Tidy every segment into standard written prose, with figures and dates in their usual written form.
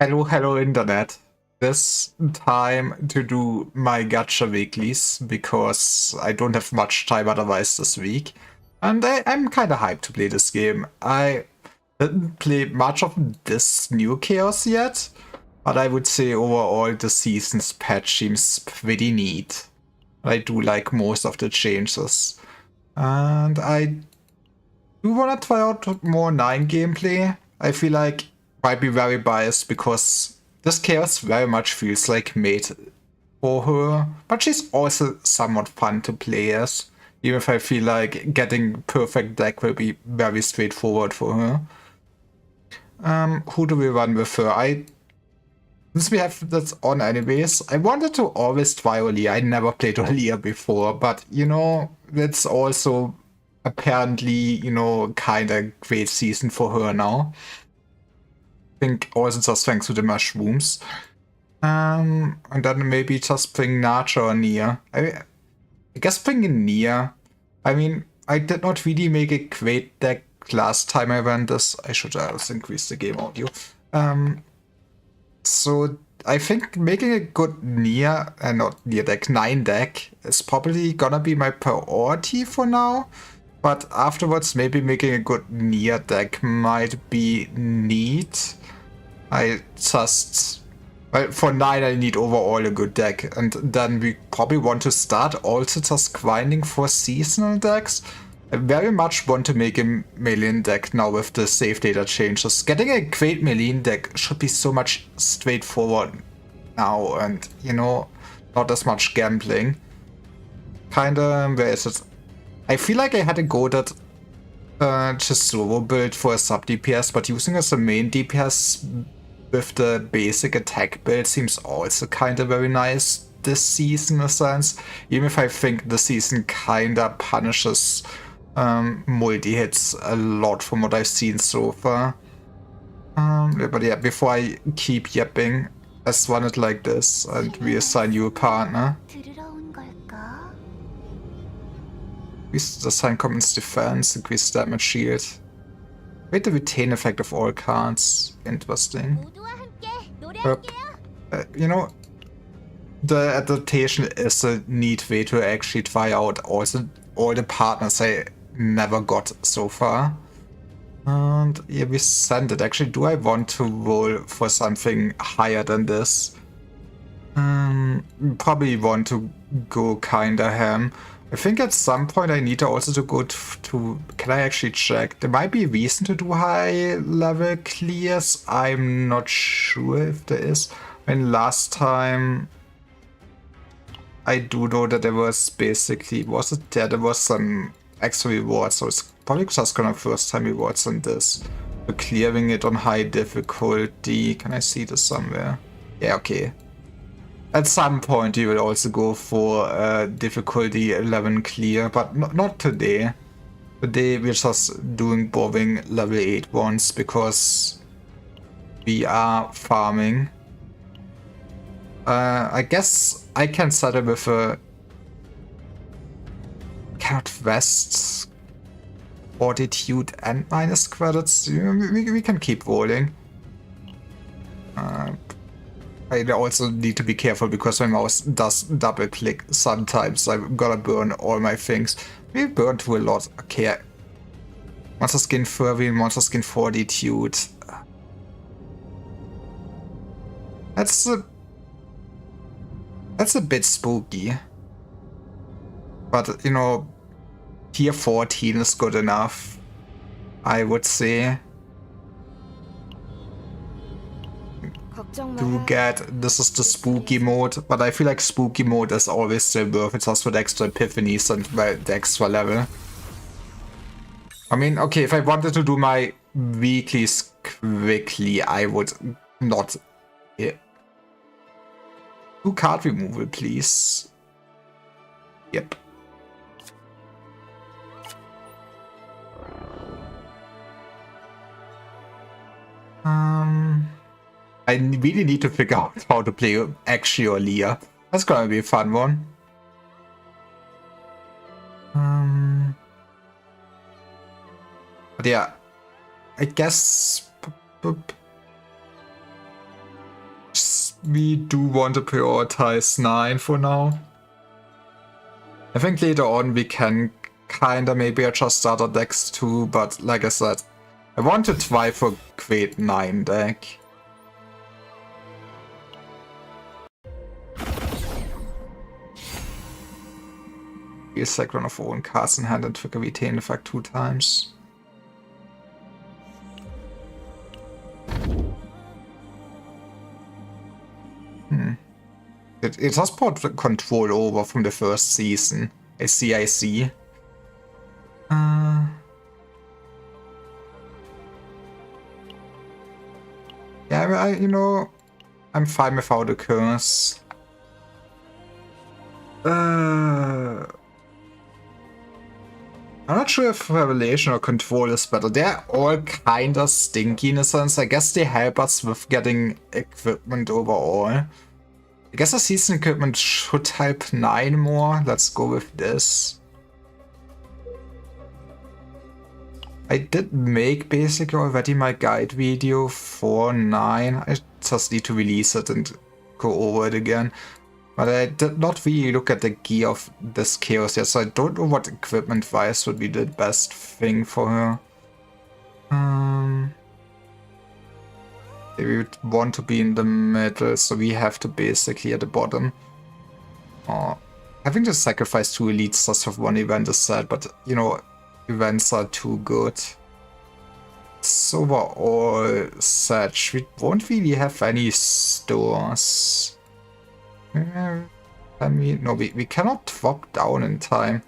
Hello, hello, Internet. This time to do my Gacha weeklies because I don't have much time otherwise this week. And I'm kinda hyped to play this game. I didn't play much of this new chaos yet, but I would say overall the season's patch seems pretty neat. I do like most of the changes. And I do wanna try out more 9 gameplay. I feel like might be very biased because this chaos very much feels like made for her, but she's also somewhat fun to play as, even if I feel like getting perfect deck will be very straightforward for her. Who do we run with her? Since we have this on anyways, I wanted to always try Olia. I never played Olia before, but you know, that's also apparently, you know, kinda great season for her now. I think also just thanks to the mushrooms. And then maybe just bring Nacha or Nia. I guess bringing Nia. I mean, I did not really make a great deck last time I ran this. I should also increase the game audio. So I think making a good Nia, not Nia deck, 9 deck is probably gonna be my priority for now. But afterwards, maybe making a good Nia deck might be neat. Well, for 9 I need overall a good deck, and then we probably want to start also just grinding for seasonal decks. I very much want to make a Melian deck now with the save data changes. Getting a great Melian deck should be so much straightforward now and, you know, not as much gambling. Kinda, where is it? I feel like I had a go at Chisoro build for a sub DPS, but using as a main DPS with the basic attack build seems also kinda very nice this season in a sense. Even if I think the season kinda punishes multi-hits a lot from what I've seen so far. But yeah, before I keep yapping, let's run it like this and reassign you a partner. Increase the sign commons defense, increase damage shield. Wait, the retain effect of all cards. Interesting. You know, the adaptation is a neat way to actually try out also all the partners I never got so far. And yeah, we send it. Actually, do I want to roll for something higher than this? Probably want to go kinda ham. I think at some point I need also to go to... Can I actually check? There might be a reason to do high level clears. I'm not sure if there is. And last time... I do know that there was basically... Was it there? There was some extra rewards, so it's probably just gonna first time rewards on this. For clearing it on high difficulty. Can I see this somewhere? Yeah, okay. At some point you will also go for difficulty 11 clear, but not today. Today we're just doing boring level 8 ones because we are farming. I guess I can settle with a Cannot Vest, Fortitude and minus credits. We can keep rolling. I also need to be careful because my mouse does double click sometimes. I'm gonna burn all my things. We burned through a lot. Okay. Monster Skin Furry, Monster Skin Fortitude. That's a bit spooky. But, you know, tier 14 is good enough, I would say. To get, this is the spooky mode, but I feel like spooky mode is always still worth it just with extra epiphanies and well, the extra level. I mean, okay, if I wanted to do my weeklies quickly, I would not... Yeah. Do card removal, please. Yep. I really need to figure out how to play Axio Leah. That's gonna be a fun one. But yeah, I guess we do want to prioritize 9 for now. I think later on we can kinda maybe adjust other decks too, but like I said, I want to try for great 9 deck. A second of own cards in hand and trigger retain effect 2 times. It has brought control over from the first season. I see. Yeah, you know, I'm fine without a curse. I'm not sure if Revelation or Control is better. They're all kinda stinky in a sense. I guess they help us with getting equipment overall. I guess the season equipment should help 9 more. Let's go with this. I did make basically already my guide video for 9. I just need to release it and go over it again. But I did not really look at the gear of this Chaos yet, so I don't know what equipment-wise would be the best thing for her. We would want to be in the middle, so we have to basically at the bottom. Having to sacrifice 2 elites just for 1 event is sad, but you know, events are too good. It's overall such. We won't really have any stores. I mean, no, we cannot drop down in time.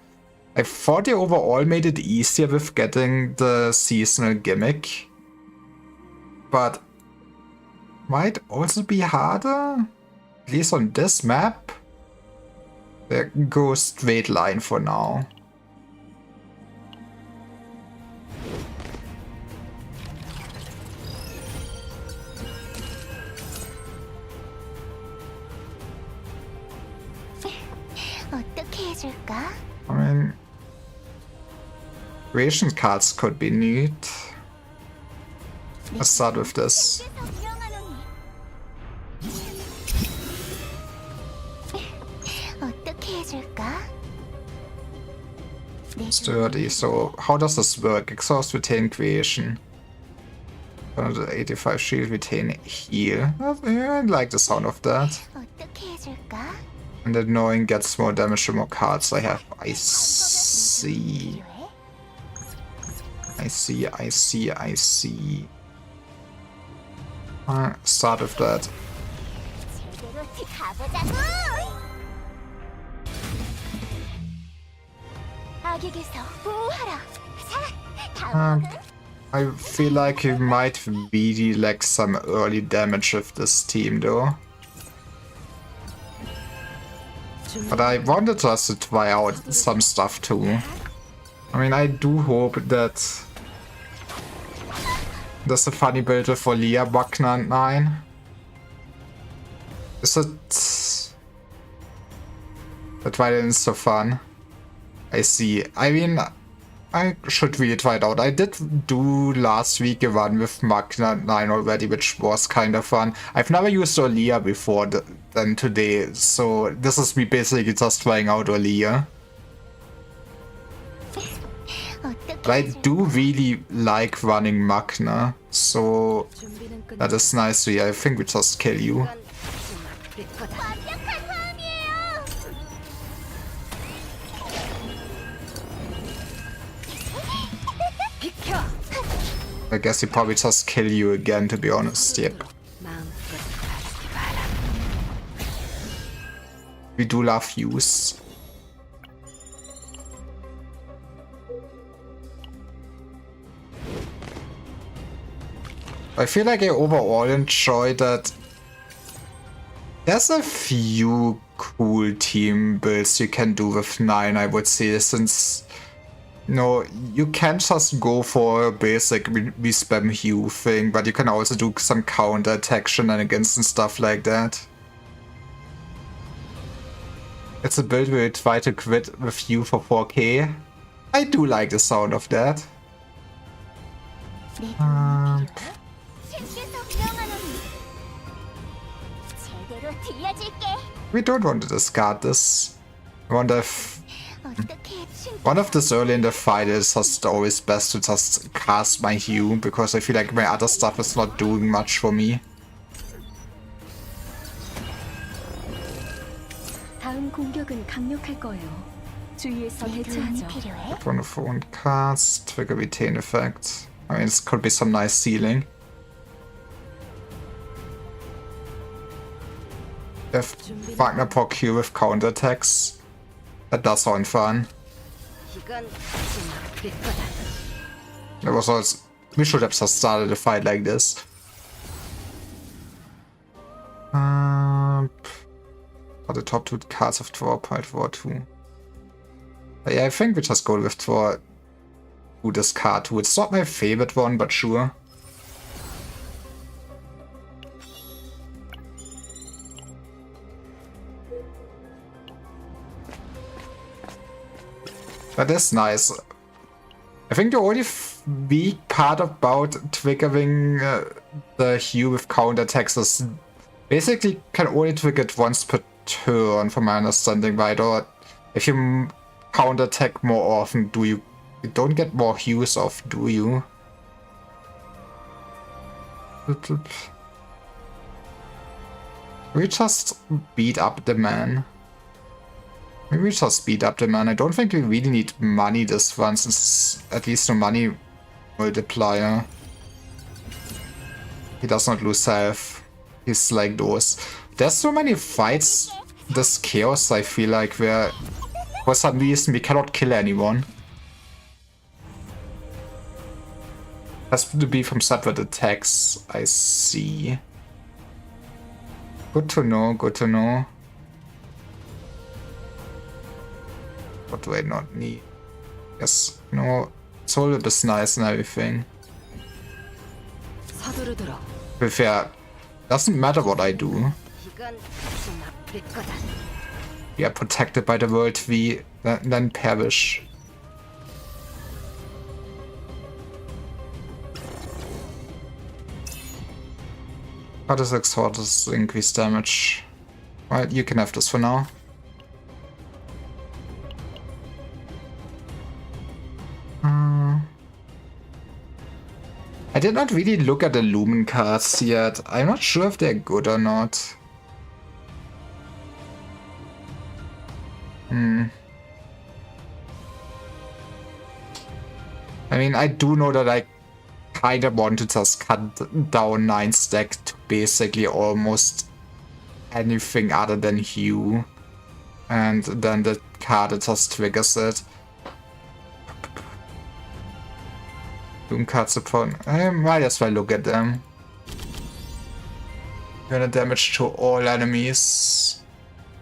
I thought they overall made it easier with getting the seasonal gimmick. But might also be harder. At least on this map. There goes straight line for now. I mean, creation cards could be neat. Let's start with this. Sturdy. So how does this work? Exhaust, retain creation. 185 shield, retain heal. I like the sound of that. And then knowing gets more damage the more cards I have. I see. I see. Start with that. I feel like you might really lack some early damage with this team though. But I wanted us to try out some stuff too. I mean, I do hope that there's a funny build with Olia, Wagner and 9. Is it... That Violence so fun? I see. I mean, I should really try it out. I did do last week a run with Magna 9 already, which was kind of fun. I've never used Olia before than today, so this is me basically just trying out Olia. But I do really like running Magna, so that is nice to hear. I think we just kill you. I guess he probably just kill you again, to be honest, yep. We do love use. I feel like I overall enjoy that there's a few cool team builds you can do with 9, I would say, since no, you can't just go for a basic we spam Hue thing, but you can also do some counter attack shenanigans and stuff like that. It's a build where you try to quit with Hue for 4k. I do like the sound of that. We don't want to discard this. I wonder if one of this early in the fight is just always best to just cast my Hue, because I feel like my other stuff is not doing much for me. From the phone cast, trigger retain effect. I mean, this could be some nice sealing. If Wagner procure with counterattacks, that does sound fun. There was also, we should have just started a fight like this. For the top 2 cards of draw, point draw 2. Yeah, I think we just go with draw 2 this card 2. It's not my favorite one, but sure. That is nice. I think the only weak part about triggering the Hue with counterattacks is basically can only trigger it once per turn, from my understanding, right? Or if you counterattack more often, you don't get more Hues off, do you? We just beat up the man. Maybe we just speed up the man. I don't think we really need money this one, since it's at least no money multiplier. He does not lose health. He's like those. There's so many fights this chaos, I feel like, where for some reason we cannot kill anyone. Has to be from separate attacks, I see. Good to know, good to know. What do I not need? Yes, no, soul is nice and everything. To be fair, doesn't matter what I do. We are protected by the world we then perish. How does exhort this increase damage? Well, you can have this for now. I did not really look at the Lumen cards yet. I'm not sure if they're good or not. I mean, I do know that I kind of want to just cut down 9 stack to basically almost anything other than Hue. And then the card that just triggers it. Doom cards upon. I might as well look at them. Gonna damage to all enemies.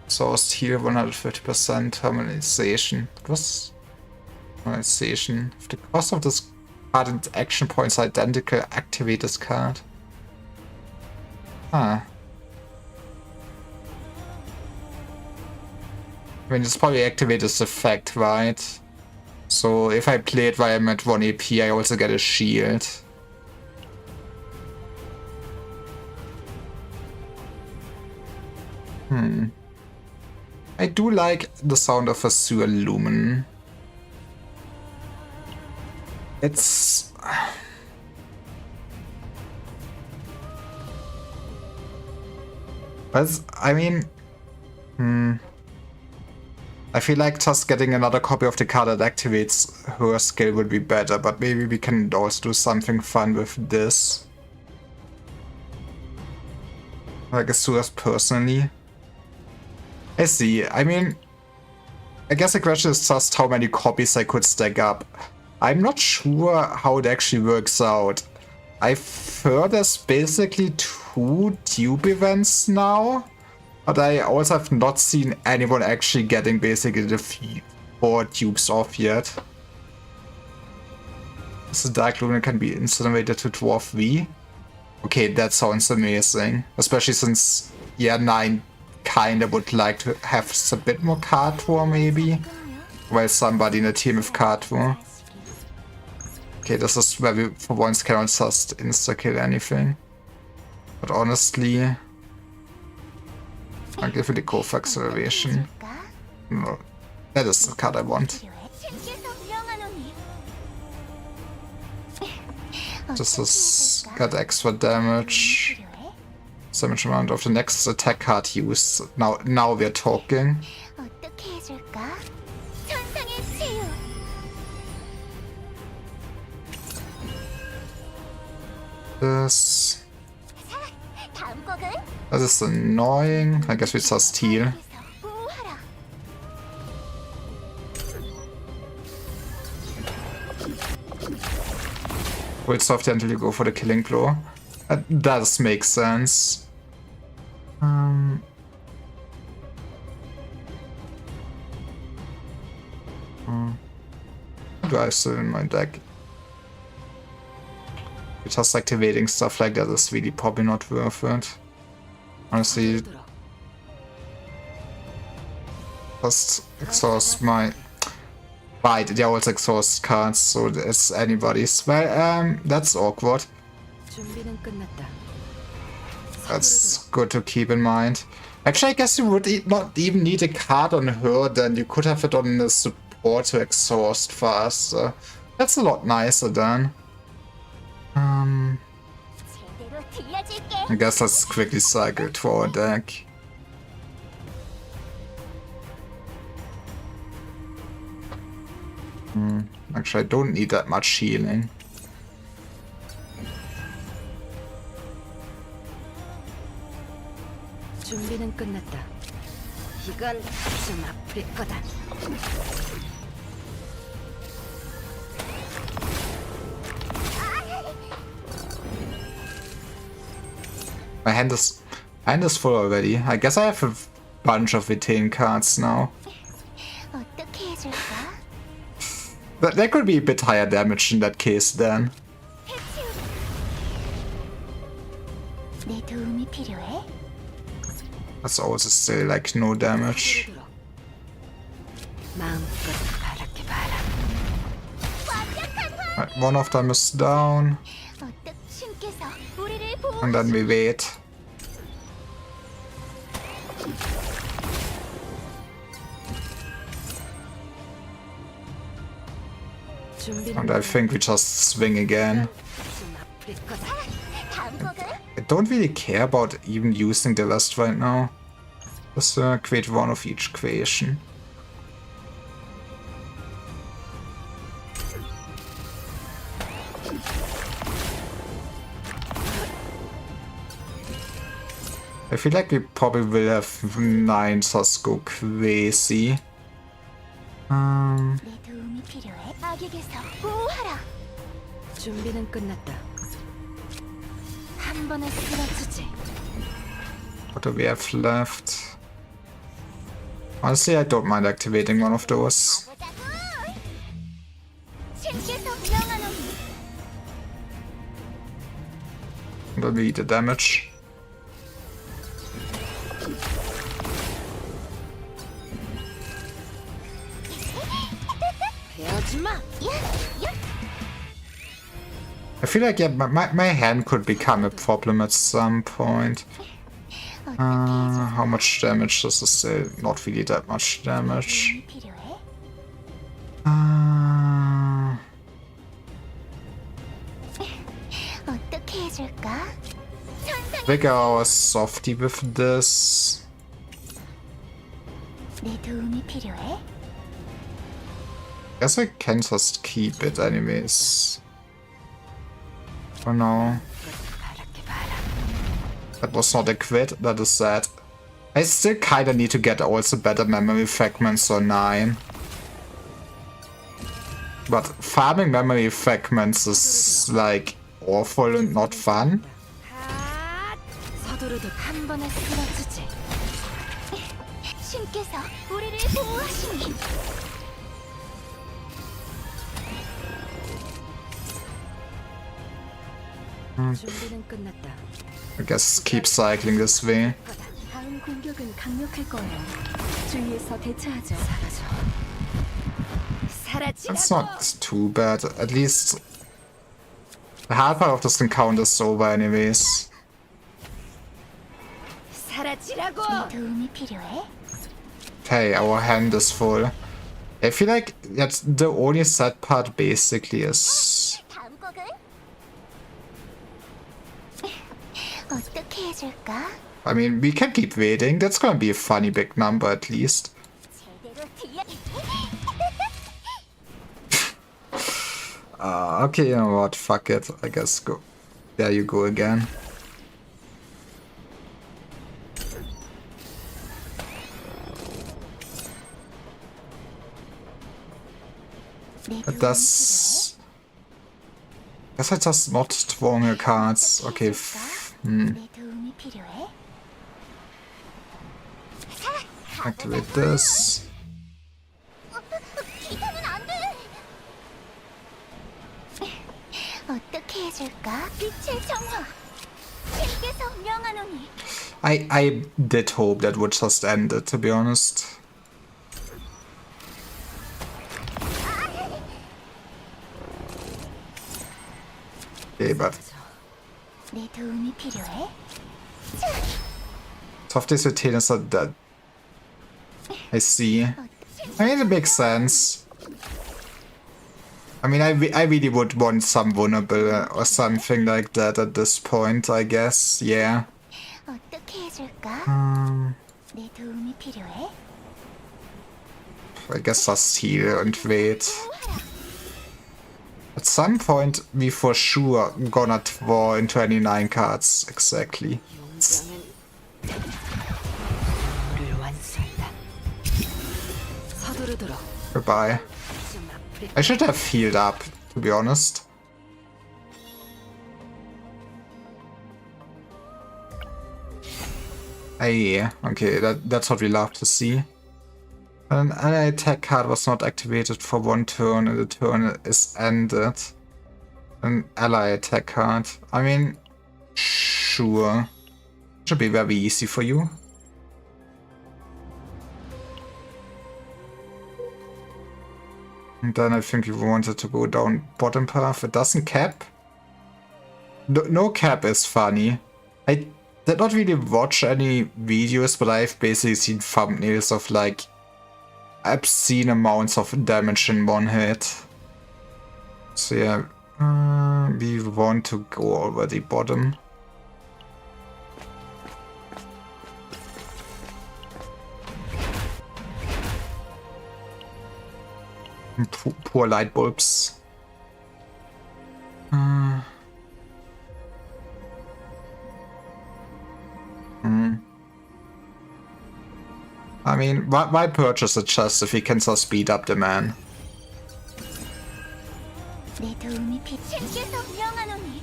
Source heal 150%. Harmonization. What? Harmonization. If the cost of this card and action points are identical, activate this card. Huh. I mean, it's probably activate this effect, right? So if I play it while I'm at 1 AP, I also get a shield. I do like the sound of Azure Lumen. It's... I mean... I feel like just getting another copy of the card that activates her skill would be better, but maybe we can also do something fun with this. Like Azure's personally. I see. I mean, I guess the question is just how many copies I could stack up. I'm not sure how it actually works out. I've heard there's basically 2 tube events now. But I also have not seen anyone actually getting basically the 4 tubes off yet. So Dark Lumen can be incinerated to Dwarf V. Okay, that sounds amazing. Especially since, yeah, 9 kinda would like to have a bit more card draw maybe. While somebody in a team with card draw. Okay, this is where we for once cannot just insta-kill anything. But honestly... I'll give it the Core Acceleration. No, that is the card I want. This has got extra damage. Damage amount of the next attack card used. Now we're talking. That is annoying. I guess we just heal. Wait soft until you go for the killing blow. That does make sense. Do I still in my deck? Just activating stuff like that is really probably not worth it. Honestly, just exhaust my... Right, they also exhaust cards, so it's anybody's. Well, that's awkward. That's good to keep in mind. Actually, I guess you would not even need a card on her, then you could have it on the support to exhaust faster. That's a lot nicer then. I guess let's quickly cycle to our deck. Actually, I don't need that much healing. 준비는 끝났다. 이건 좀 아플 거다. My hand is full already. I guess I have a bunch of retain cards now. 어떻게 해줄까? That could be a bit higher damage in that case then. 내 도움이 필요해? That's also still like no damage. 마음껏 바랄게 봐라. Right, one of them is down. 어떻게 신께서 우리를 보호? And then we wait. And I think we just swing again. 좀 아플 거다. 다음 곡은 I don't really care about even using the rest right now. Just create one of each creation. I feel like we probably will have 9 Sasko crazy. 내 도움이 필요해? 악에게서 보호하라. 준비는 끝났다. 한 번에 쓰러지지. What do we have left? Honestly, I don't mind activating one of those. 보자고. 신께서 명하노니 That'll be the damage. 배우지 마. I feel like, yeah, my hand could become a problem at some point. How much damage? This is still not really that much damage. 필요해? 어떻게 해줄까? 천상의 Vigor or softy with this. 내 도움이 필요해? Guess I can just keep it anyways. For now. 바랄게 봐라. That was not a crit, that is sad. I still kinda need to get also better memory fragments or 9. But farming memory fragments is like awful and not fun. 서두르듯 한 번에 쓰러지지. 신께서 우리를 보호하시니 준비는 끝났다. I guess keep cycling this way. 다음 공격은 강력할 거예요. 주의해서 대처하죠. 사라져. That's not too bad. At least the hard part of this encounter is over anyways. 사라지라고. 내 도움이 필요해? Hey, our hand is full. I feel like that's the only sad part basically is... 다음 곡은 어떻게 해줄까? I mean, we can keep waiting. That's gonna be a funny big number at least. 제대로 들려. Okay, you know what? Fuck it. I guess go. There you go again. 내 But 도움이 that's... Guess I just not stronger cards. Okay. 내 도움이 필요해? Activate this. 기타는 안 돼. 어떻게 해줄까? 빛의 정화. 신께서 명하노니 I did hope that would just end it, to be honest. Okay, but 내 도움이 필요해? Softy's retain is not dead. I see. I mean, it makes sense. I mean, I really would want some vulnerable or something like that at this point, I guess. Yeah. 어떻게 해줄까? 내 도움이 필요해? I guess just heal and wait. At some point, we for sure gonna draw in 29 cards, exactly. 용병은 를 완수한다. 서두르도록. Goodbye. 좀 아프리. I should have healed up, to be honest. Hey, okay, that's what we love to see. An ally attack card was not activated for 1 turn and the turn is ended. An ally attack card. I mean, sure. Should be very easy for you. And then I think you wanted to go down bottom path. It doesn't cap. No cap is funny. I did not really watch any videos, but I've basically seen thumbnails of like obscene amounts of damage in one hit. So yeah, we want to go already bottom. Poor light bulbs. I mean, why purchase a chest if he can just speed up the man? 내 도움이 신께서 명하노니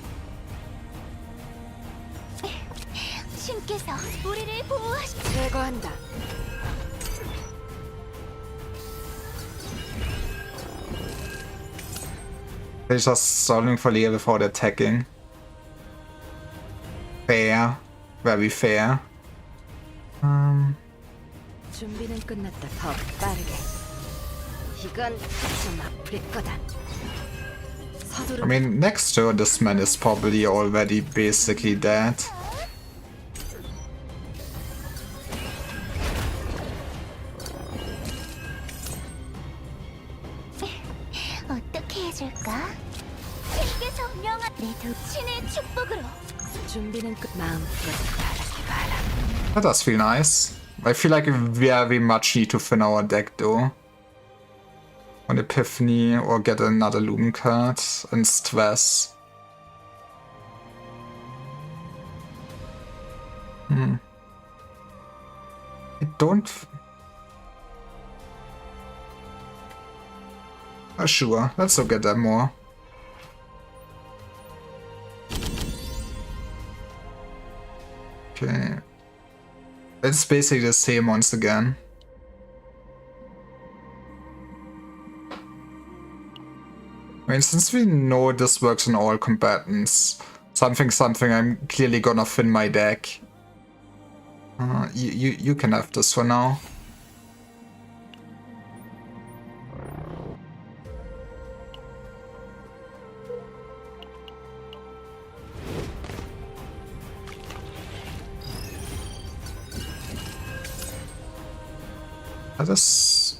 신께서 우리를 보호하시. 제거한다. They're just stalling for Leer before attacking. Fair. Very fair. 준비는 끝났다. 더 빠르게. 이건 좀 아플 거다. 서두르. I mean, next turn this man is probably already basically dead. 어떻게 해줄까? 신께서 명한 내 신의 축복으로. 준비는 끝. 마음껏 바라기 바라. That does feel nice. I feel like we very much need to thin our deck though. On Epiphany or get another Lumen card and stress. I don't... Sure, let's look at that more. Okay. It's basically the same once again. I mean, since we know this works on all combatants, something I'm clearly gonna thin my deck. You can have this for now. That is...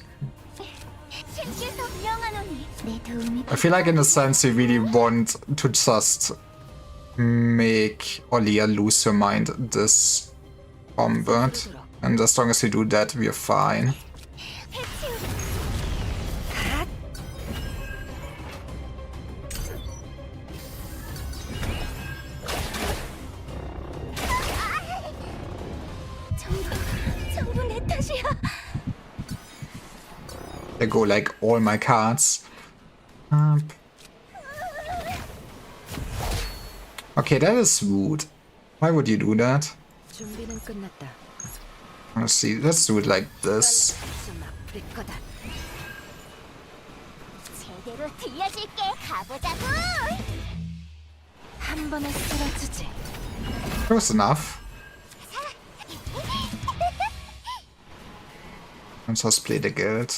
I feel like in a sense you really want to just make Olia lose her mind this combat. And as long as you do that, we are fine. There go like all my cards. Okay, that is rude. Why would you do that? 준비는 끝났다. Let's see, let's do it like this. 좀 아플 거다. 제대로 들려줄게. 가보자고. 한 번에 쓰러지지. Close enough. Let's just play the guild.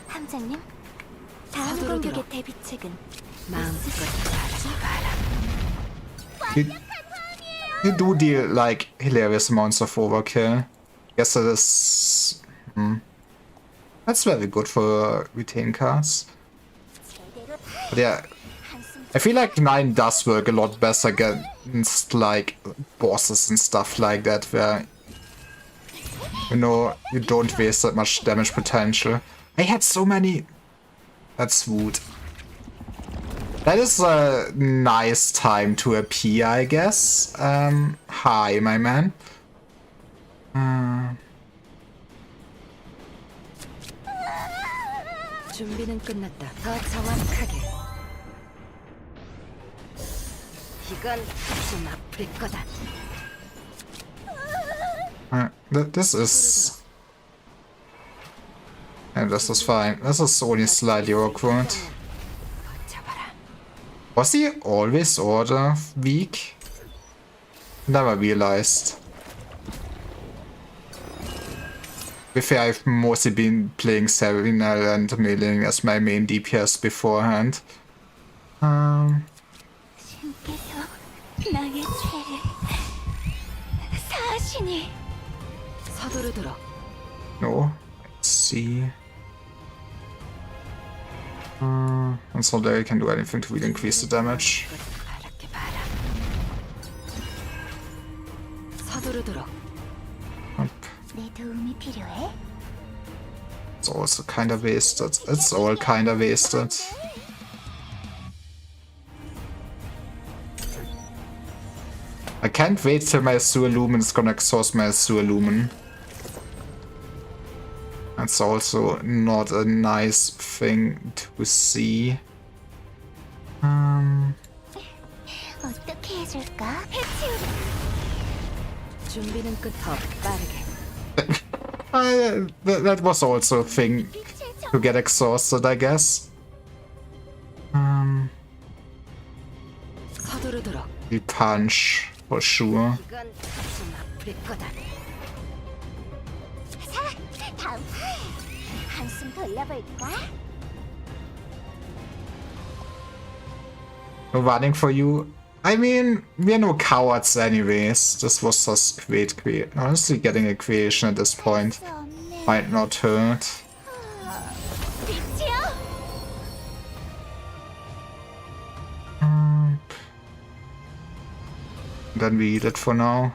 함장님, 다음 공격의 대비책은 마음껏 바라기 바라. You do deal like hilarious amounts of overkill. Guess that is... That's very good for retain cards. But yeah, I feel like 9 does work a lot better against like bosses and stuff like that, where you know you don't waste that much damage potential. I had so many. That's wood. That is a nice time to appear, I guess. Hi, my man. 준비는 끝났다. 더 정확하게. 이건 좀 아플 거다. This is... And this is fine. This is only slightly awkward. 잡아라. Was he always order weak? Never realized. To be fair, I've mostly been playing Serenal and Milling as my main DPS beforehand. 신께서 나의 죄를 사하시니. 서두르도록. No. Let's see. And so there you can do anything to really increase the damage. 바랍게 봐라. 서두르도록. 내 도움이 필요해? It's also kinda wasted. It's all kinda wasted. I can't wait till my Sewer Lumen is gonna exhaust my Sewer Lumen. That's also not a nice thing to see. 어떻게 해줄까? 해치우리. 준비는 끝. 더 빠르게. That was also a thing to get exhausted, I guess. 서두르도록. The punch, for sure. 이건 좀 아플 거다. 다음 한숨 돌려볼까? No running for you. I mean, we're no cowards anyways. This was just great. Honestly, getting a creation at this point might not hurt. 빛이여. Then we eat it for now.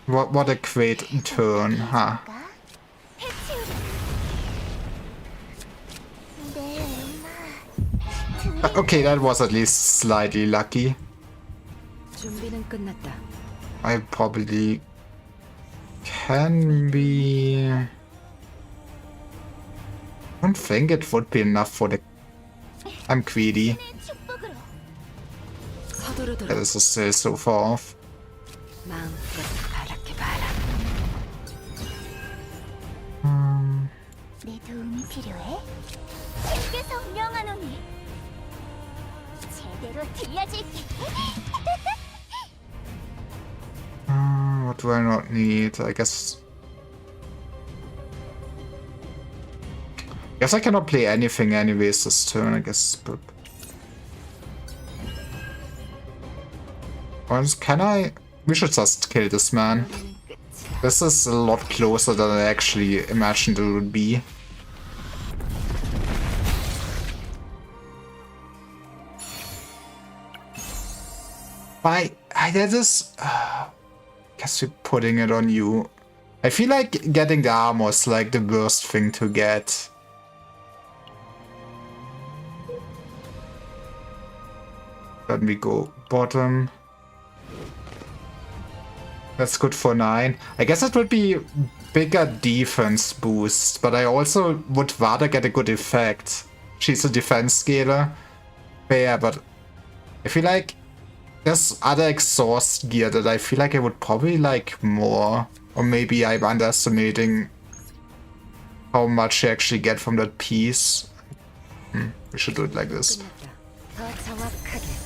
Well, what a great turn, huh? Okay, that was at least slightly lucky. 준비는 끝났다. I probably can be... I don't think it would be enough for the... I'm greedy. 서두르도록. This is still so far off. 마음껏 바랍게 봐라. 내 도움이 필요해? 신께서 명하노니 제대로 들려줄게. What do I not need? I guess I cannot play anything anyways this turn, I guess. But... Can I? We should just kill this man. This is a lot closer than I actually imagined it would be. That is... guess we're putting it on you. I feel like getting the armor is like the worst thing to get. Then we go bottom. That's good for 9. I guess it would be bigger defense boost, but I also would rather get a good effect. She's a defense scaler. Fair, but I feel like there's other exhaust gear that I feel like I would probably like more. Or maybe I'm underestimating how much I actually get from that piece. We should do it like this. 더 정확하게.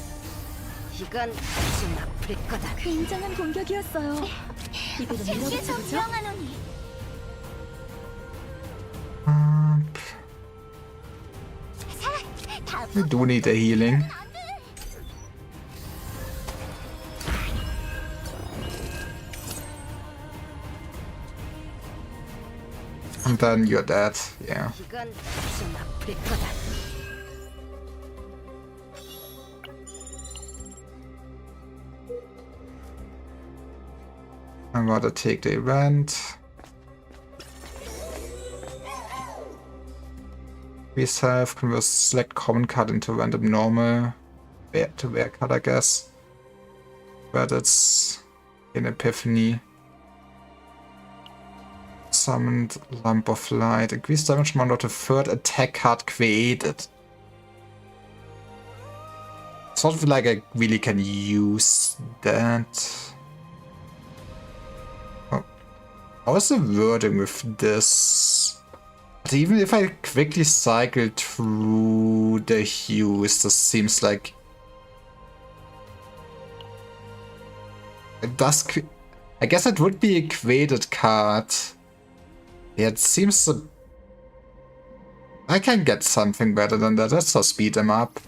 이건 좀 아플 거다. 굉장한 공격이었어요. 이대로 밀어붙여보죠. 명하노니 We do need a healing. then you're dead, yeah. 이건 좀 아플 거다. I'm gonna take the event. We have convert select common card into random normal. Bear to rare card, I guess. But it's in Epiphany. Summoned Lump of Light. Increase damage amount of the third attack card created. Sort of like I really can use that. Oh. How is the wording with this? But even if I quickly cycle through the hues, this seems like it does. I guess it would be a created card. Yeah, it seems I can get something better than that. Let's just speed them up.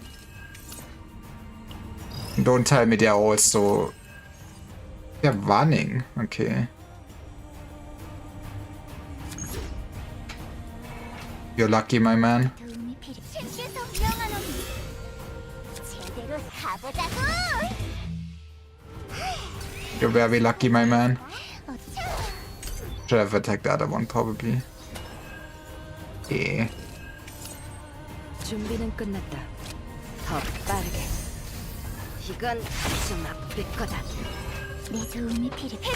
Don't tell me they're also... They're running. Okay. You're lucky, my man. You're very lucky, my man. Should have attacked the other one, probably. Yeah. 준비는 끝났다. 더 빠르게. 이건 좀 아플 거다. 내 도움이 필요해.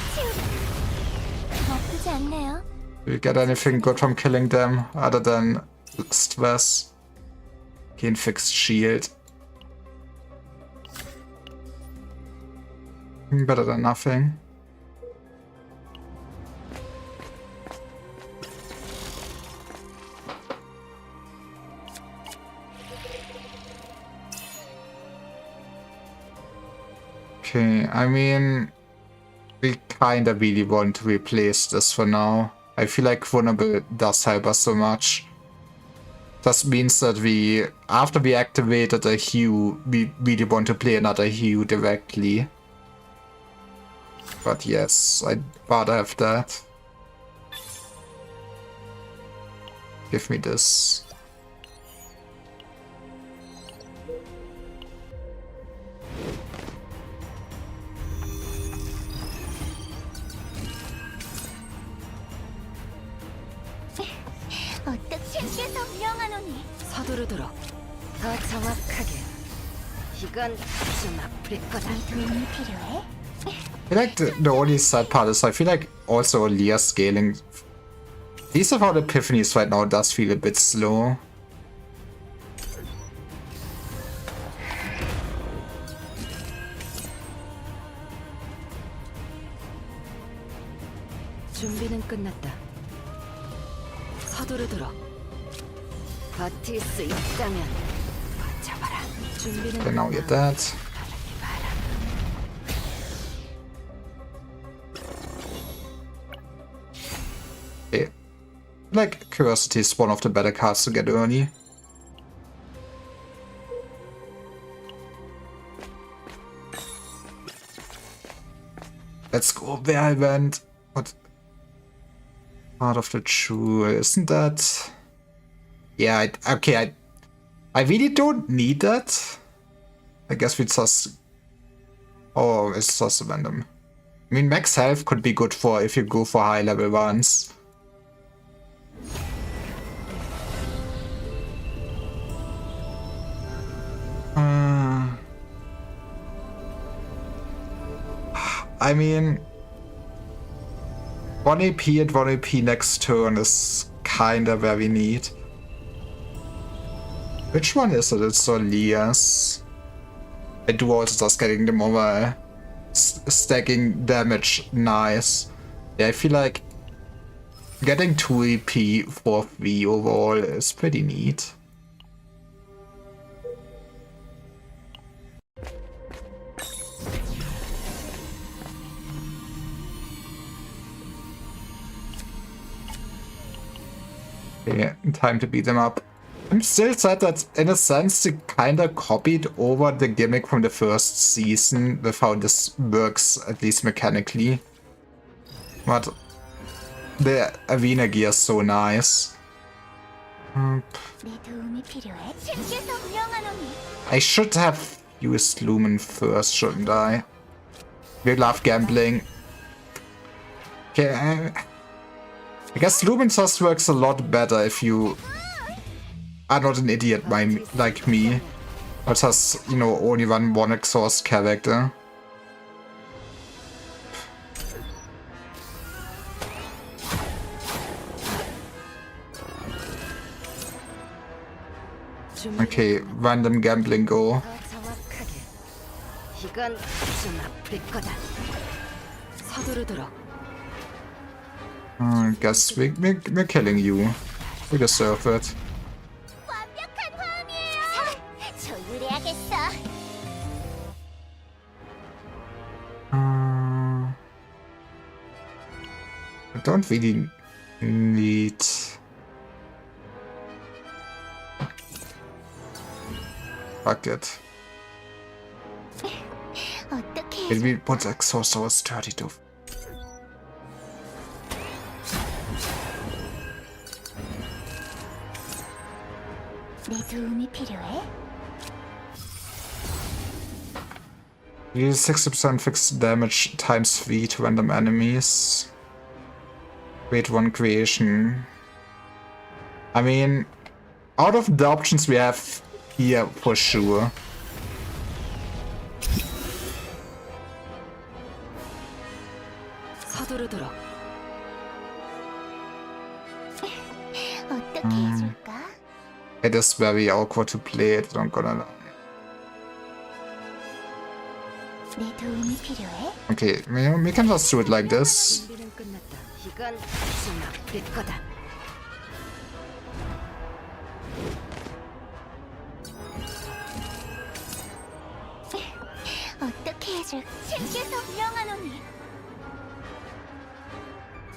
나쁘지 않네요. Do you get anything good from killing them other than stress? Gain fixed shield. Better than nothing. Okay, I mean, we kinda really want to replace this for now. I feel like vulnerable does help us so much. This means that after we activated a hue, we really want to play another hue directly. But yes, I'd rather have that. Give me this. 서두르도록. 더 정확하게. 이건 좀 아플 거다. 도움이 필요해? I feel like the only sad part is I feel like also Leah scaling. These of our epiphanies right now does feel a bit slow. 준비는 끝났다. 서두르도록. 버틸 수 있다면 버텨봐라. 준비는 Okay, now you're dead. Okay. Like Curiosity is one of the better cards to get early. Let's go where I went. What? Part of the jewel, isn't that? Yeah, okay, I really don't need that. I guess we just... Oh, it's just random. I mean, max health could be good for if you go for high level ones. I mean... 1 AP and 1 AP next turn is kinda where we need. Which one is it? It's Solias. I do also just getting them over stacking damage nice. Yeah, I feel like getting 2 AP for 3 overall is pretty neat. Okay, time to beat them up. I'm still sad that, in a sense, they kinda copied over the gimmick from the first season with how this works, at least mechanically. But the Avena gear is so nice. 내 도움이 필요해. 신께서 명하노니. I should have used Lumen first, shouldn't I? We love gambling. Okay, I guess Lumen just works a lot better if you are not an idiot like me, but has, you know, only one exhaust character. Okay, random gambling go. 더 정확하게. 이건 좀 아플 거다. 서두르도록. I guess we're killing you. We deserve it. 완벽한 화음이에요. 조율해야겠어. I don't really need... Fuck it. 어떻게 Did we put exhaust hours 32? 내 도움이 필요해? Deal 60% fixed damage times 3 to random enemies. Create 1 creation. I mean, out of the options we have here, for sure. 서두르도록. 어떻게 해줄까? It is very awkward to play it, I'm gonna lie. 내 도움이 필요해? Okay, we can just do it like this. 준비는 끝났다. 이건 좀 아플 거다. 어떻게 해줄? 신께서 명하노니.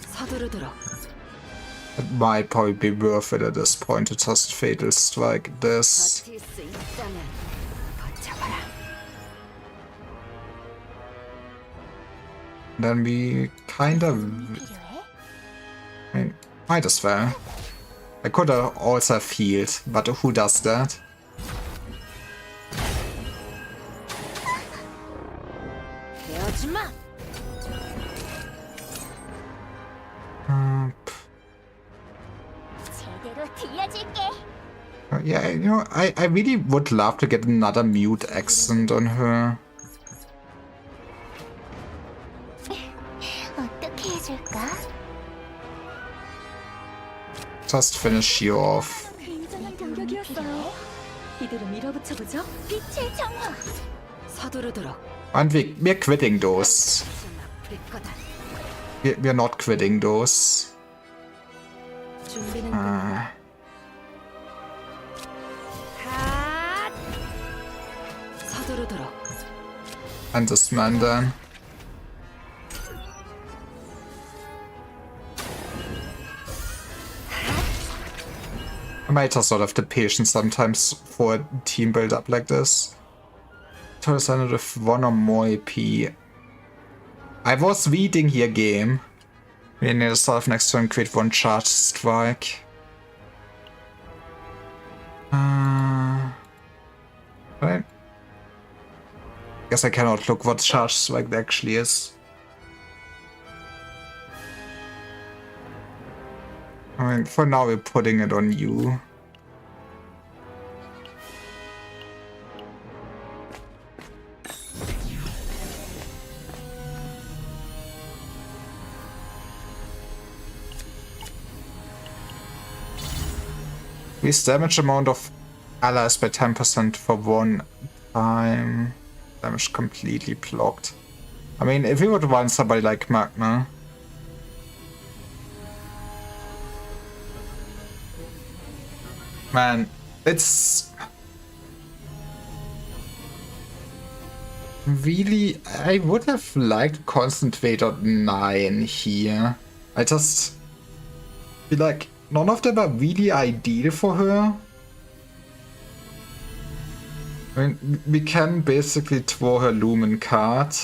서두르도록. It might probably be worth it at this point to just fatal strike this. 버틸 수 있다면 버텨봐라. Then we kind of... 필요해? I mean, might as well. I could have also have healed, but who does that? 배우지 마. 제대로 들려줄게. Yeah, you know, I really would love to get another mute accent on her. 어떻게 해줄까? Just finish you off. 굉장한 공격이었어요. 이대로 밀어붙여보죠. 빛의 정화. 서두르도록. And we're quitting those. 좀 아플 거다. We're not quitting those. 준비는 끝났다. 핫! 서두르도록. And this man then. I might just not have the patience sometimes for a team build up like this. Torresanded with 1 or more AP. I was reading here game. We need to solve next turn, create 1 charge strike. Right. Guess I cannot look what charge strike actually is. I mean, for now we're putting it on you. Increase damage amount of allies by 10% for 1 time. Damage completely blocked. I mean, if we would want somebody like Magna. Man, it's... Really, I would have liked to concentrate on 9 here. I just feel like none of them are really ideal for her. I mean, we can basically throw her Lumen card.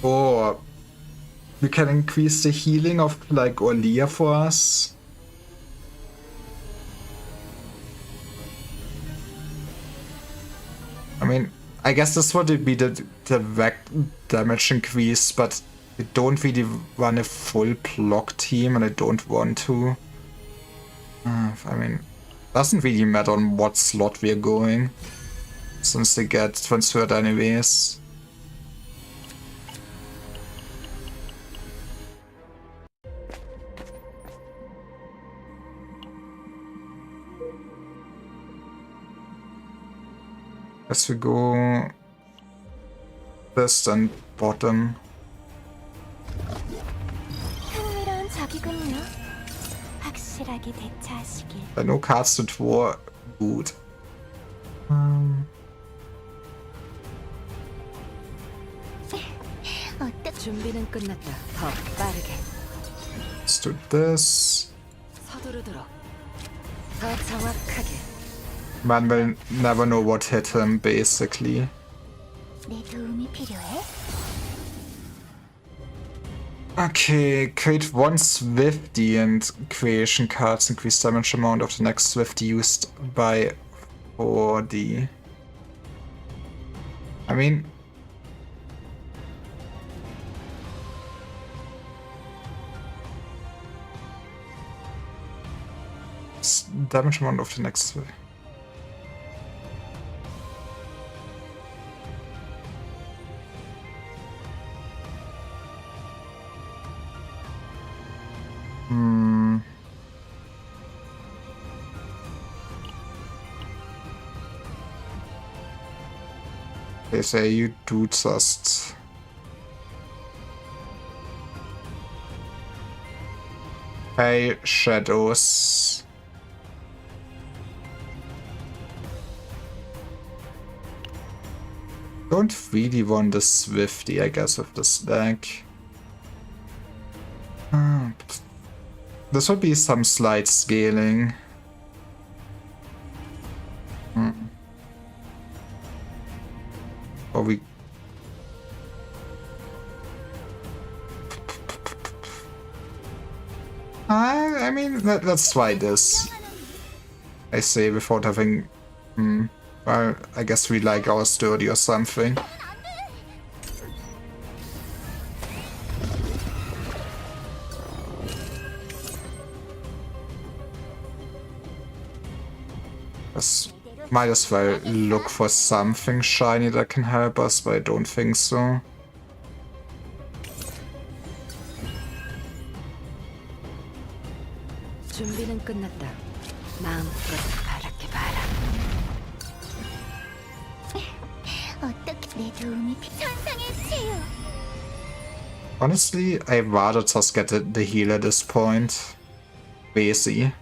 Or we can increase the healing of like Orlia for us. I mean, I guess this would be the direct damage increase, but I don't really run a full block team and I don't want to. I mean, doesn't really matter on what slot we're going, since they get transferred anyways. As we go this and bottom. 흥미로운 적이군요. 확실하게 대처하시길. No cards to draw. Good. 준비는 끝났다. 더 빠르게. Let's do this. 서두르도록. 더 정확하게. Man will never know what hit him, basically. 내 도움이 필요해? Okay, create one Swifty and creation cards increase damage amount of the next Swifty used by 4D. I mean... damage amount of the next Swifty. They say you do just... Hey, shadows. Don't really want the Swifty, I guess, with this deck. This would be some slight scaling. Or we... I mean, let's try this. I say without having... well, I guess we like our sturdy or something. Might as well look for something shiny that can help us, but I don't think so. 준비는 끝났다. 마음껏 바랄게 봐라. 어떻게 내 도움이 천상의 치유. Honestly, I'd rather just get the heal at this point. Basi.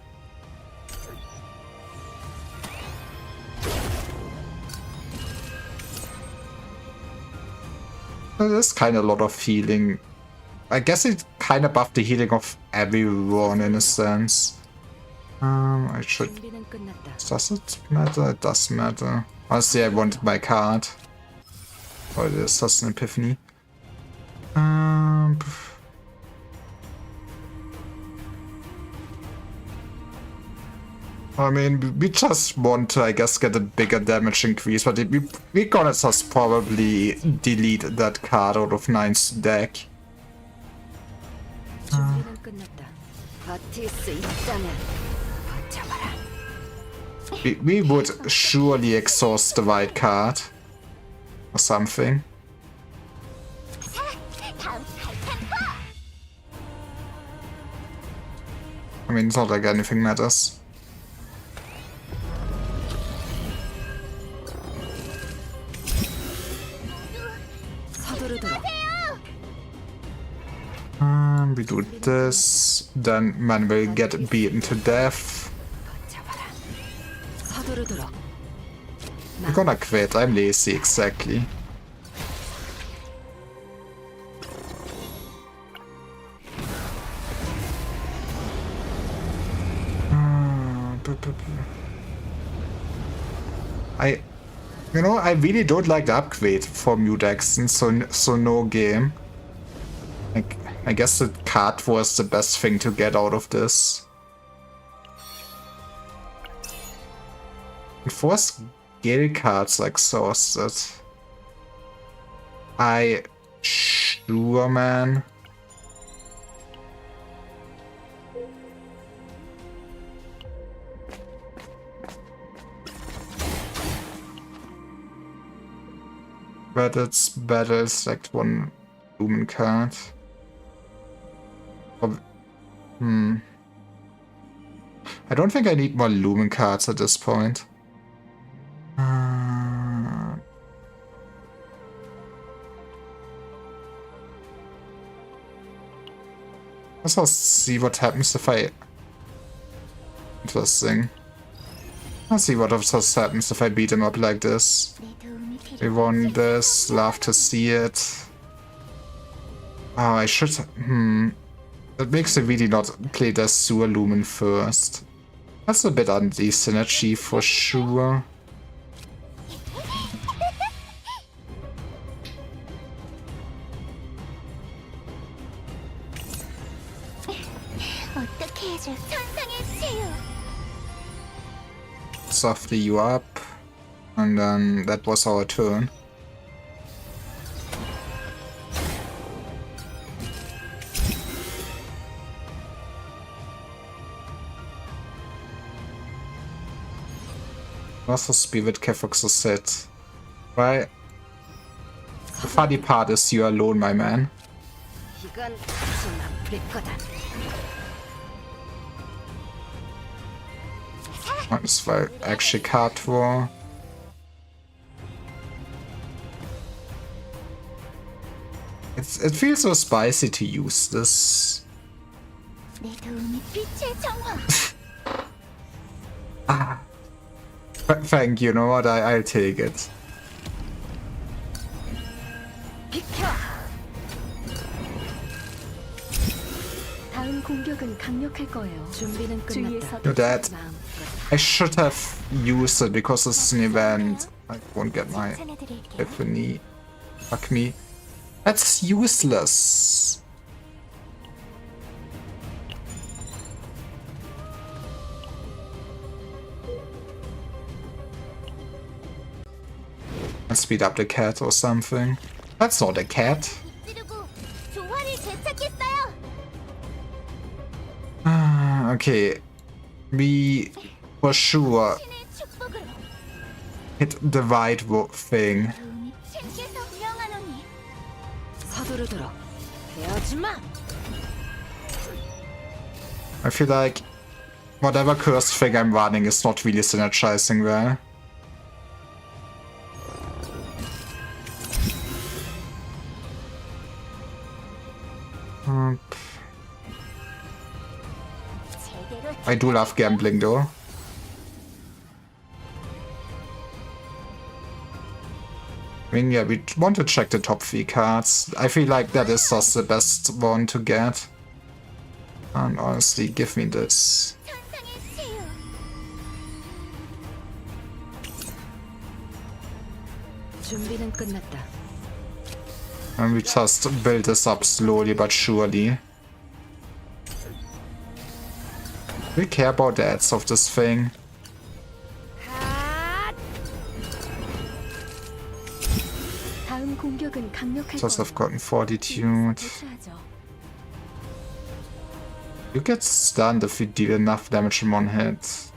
There's kind of a lot of healing. I guess it kind of buffed the healing of everyone in a sense. I should... 준비는 끝났다. Does it matter? It does matter. Honestly, I wanted my card. Or it is just an epiphany. I mean, we just want to, I guess, get a bigger damage increase, but we're gonna just probably delete that card out of 9's deck. 준비는 끝났다. 버틸 수 있다면 버텨봐라. We would surely exhaust the white card. Or something. I mean, it's not like anything matters. 서두르도록. We do this, then man will get beaten to death. 버텨봐라. 서두르도록. I'm gonna quit, I'm lazy, exactly. You know, I really don't like the upgrade for Mute Action, so no game. Like, I guess the card was the best thing to get out of this. And 4 skill cards exhausted. Sure, man. But it's better select 1 Lumen card. I don't think I need more Lumen cards at this point. Let's see what happens if I... Interesting. Let's see what just happens if I beat him up like this. We won this, love to see it. Oh, I should... That makes me really not play the Sewer Lumen first. That's a bit anti-synergy for sure. Softly you up. And then that was our turn. Was the Spirit Kefox said. Right? The funny part is you're alone, my man. 이건 좀 아플 거다. Das war actually Card War. It feels so spicy to use this. Thank you, know what? I'll take it. 다음 공격은 강력할 거예요. 준비는 주위에서 You're dead. I should have used it because it's an event. I won't get my epiphany. Fuck me. That's useless. Let's speed up the cat or something. That's not a cat. Okay. We for sure hit the right thing. 서두르도록 대하지 마. I feel like whatever cursed thing I'm running is not really synergizing well. I do love gambling though. I mean, yeah, we want to check the top 3 cards. I feel like that is just the best one to get. And honestly, give me this. 준비는 끝났다. And we just build this up slowly but surely. Do we care about the ads of this thing? 다음 공격은 강력할 Just 거예요. have gotten fortitude. 대처하죠. You get stunned if you deal enough damage in one hit.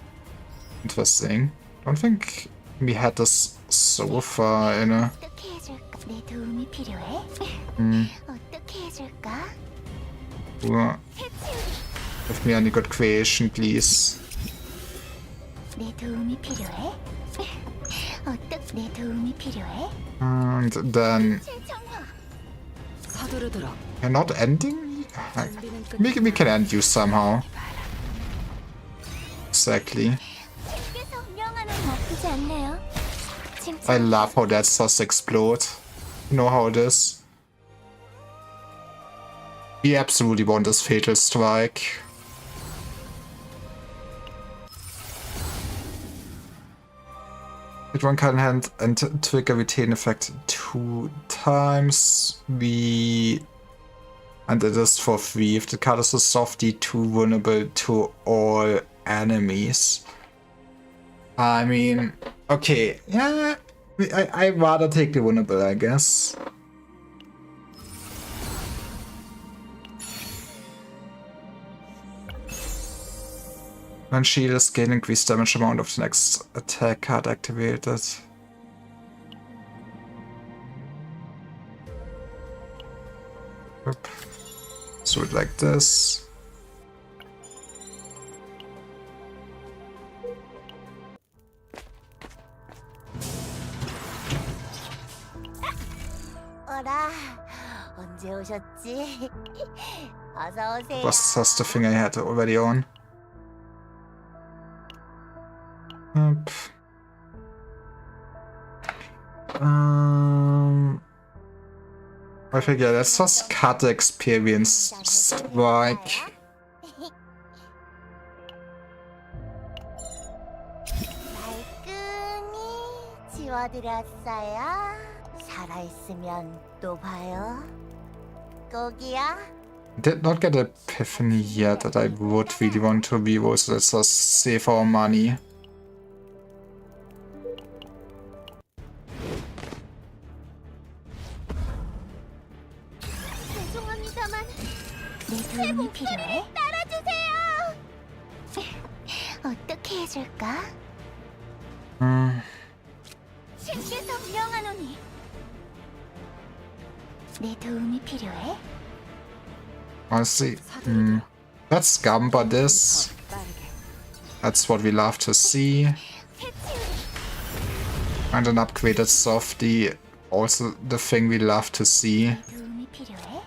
Interesting. Don't think we had this so far in a... Give me any good creation, please. And then... 서두르도록 You're not ending? We can end you somehow. Exactly. I love how that just explode. You know how it is. We absolutely want this Fatal Strike. Hit one card in hand and trigger retain effect 2 times. We And it is for free. If the card is a softie, too vulnerable to all enemies. I mean, okay, yeah, I'd rather take the vulnerable, I guess. When shield is gain increased damage amount of the next attack card activated. Oop. Let's do it like this. 어라, 언제 오셨지? 어서 오세요. Was the thing I had already on? Oop. I figure let's just cut the experience strike. 말끔히 지워드렸어요. 살아있으면 또 봐요. 꼭이야. Did not get an epiphany yet that I would really want to reroll, so let's just save our money. 죄송합니다만 내 도움이 필요해? 따라주세요. 어떻게 해줄까? 신께서 명하노니 내 도움이 필요해? Honestly, let's gamble this. That's what we love to see. And an upgraded softie, also the thing we love to see. 도움이 필요해?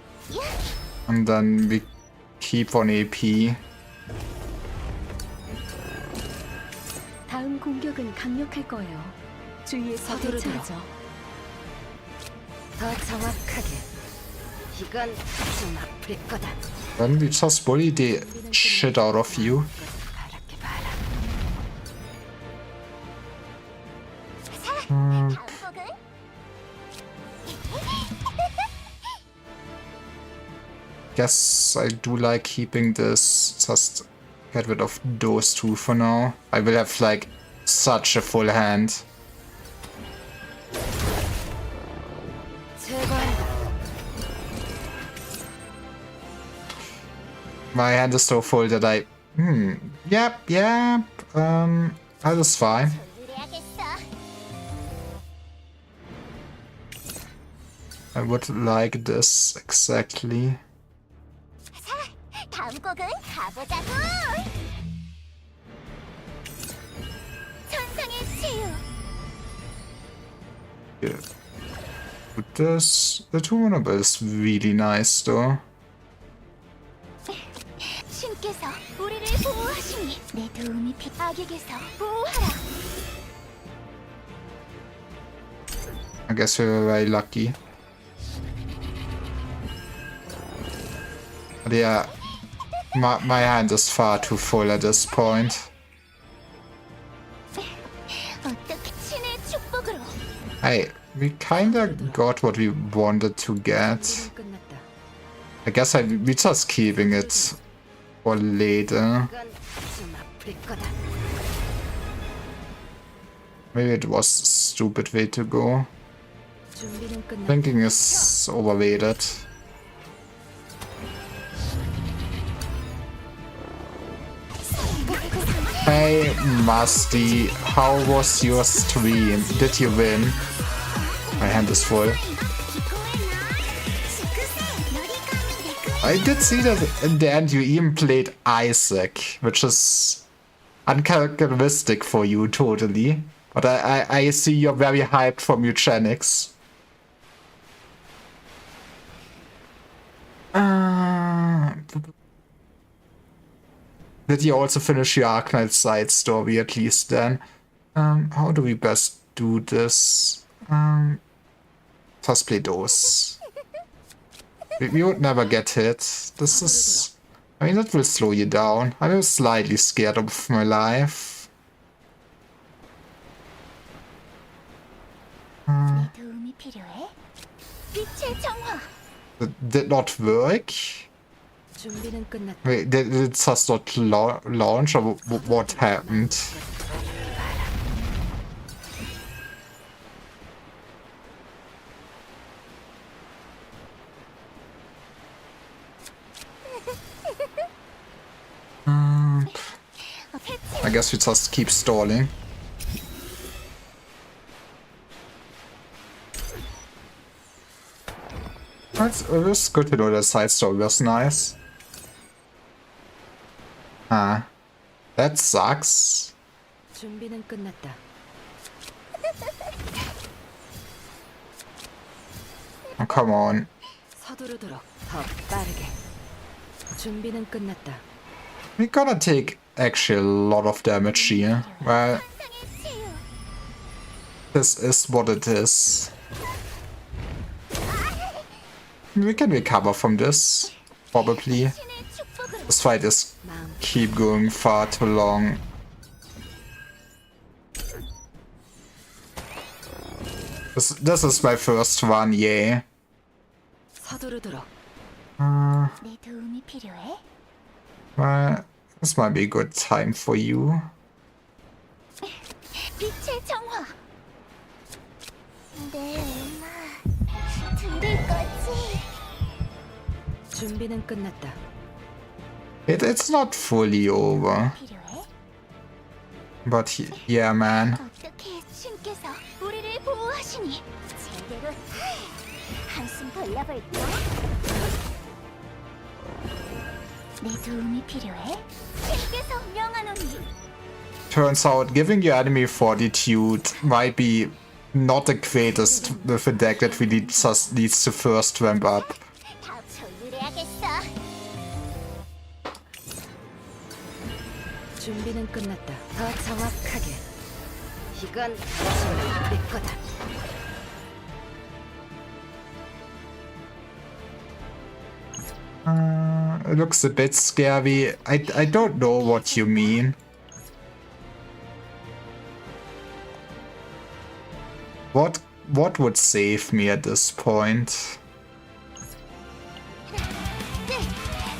And then we keep on AP. 다음 공격은 강력할 거예요. 주의해서 서두르도록. 대처하죠. 더 정확하게. 이건 좀 아플 거다. Then we just bully the shit out of you. 바랄게 봐라. 다음 Guess I do like keeping this. Just get rid of those two for now. I will have like such a full hand. 제거한다. My hand is so full that yep, that is fine. 전술해야겠어. I would like this exactly. 다음 곡은 가보자고. 천상의 치유. Yeah. With this, the vulnerable is really nice though. 신께서 우리를 보호하시니 내 도움이 악에게서 보호하라. I guess we were very lucky. But yeah, my hand is far too full at this point. 어떻게 신의 축복으로. Hey, we kinda got what we wanted to get. 끝났다. I guess we just keeping it for later. 이건 좀 아플 거다. Maybe it was a stupid way to go. 준비는 끝났다. Thinking is overrated. Hey Musty, how was your stream? Did you win? My hand is full. I did see that in the end you even played Isaac, which is uncharacteristic for you totally. But I see you're very hyped from eugenics. Did you also finish your Arknight side story at least then? How do we best do this? Just play those. We would never get hit. This is... I mean, that will slow you down. I'm slightly scared of my life. 내 도움이 필요해? 빛의 정화. It did not work. 준비는 끝났다. Wait, did it just not launch, or what happened? I guess we just keep stalling. It was good to know the side story was nice. Ah, that sucks. 준비는 끝났다. Oh, come on. 서두르도록 더 빠르게. 준비는 끝났다. We're gonna take actually a lot of damage here. Well, 환상의 치유. this is what it is. We can recover from this, probably. 신의 축복으로. This fight is 마음 keep going far too long. This is my first one, yeah. 서두르도록. 내 도움이 필요해? Well, this might be a good time for you. 빛의 정화. 내 음악 들을 거지? 준비는 끝났다. It's not fully over. 필요해? But yeah, man. 어떻게 신께서 우리를 보호하시니? 제대로 한숨 돌려볼까? 내 도움이 필요해? 신께서 명하노니. Turns out giving your enemy fortitude might be not the greatest with a deck that really just needs to first ramp up. 다 조율해야겠어. 준비는 끝났다. 더 정확하게. 이건 정말 내 거다. It looks a bit scary. I don't know what you mean. What would save me at this point?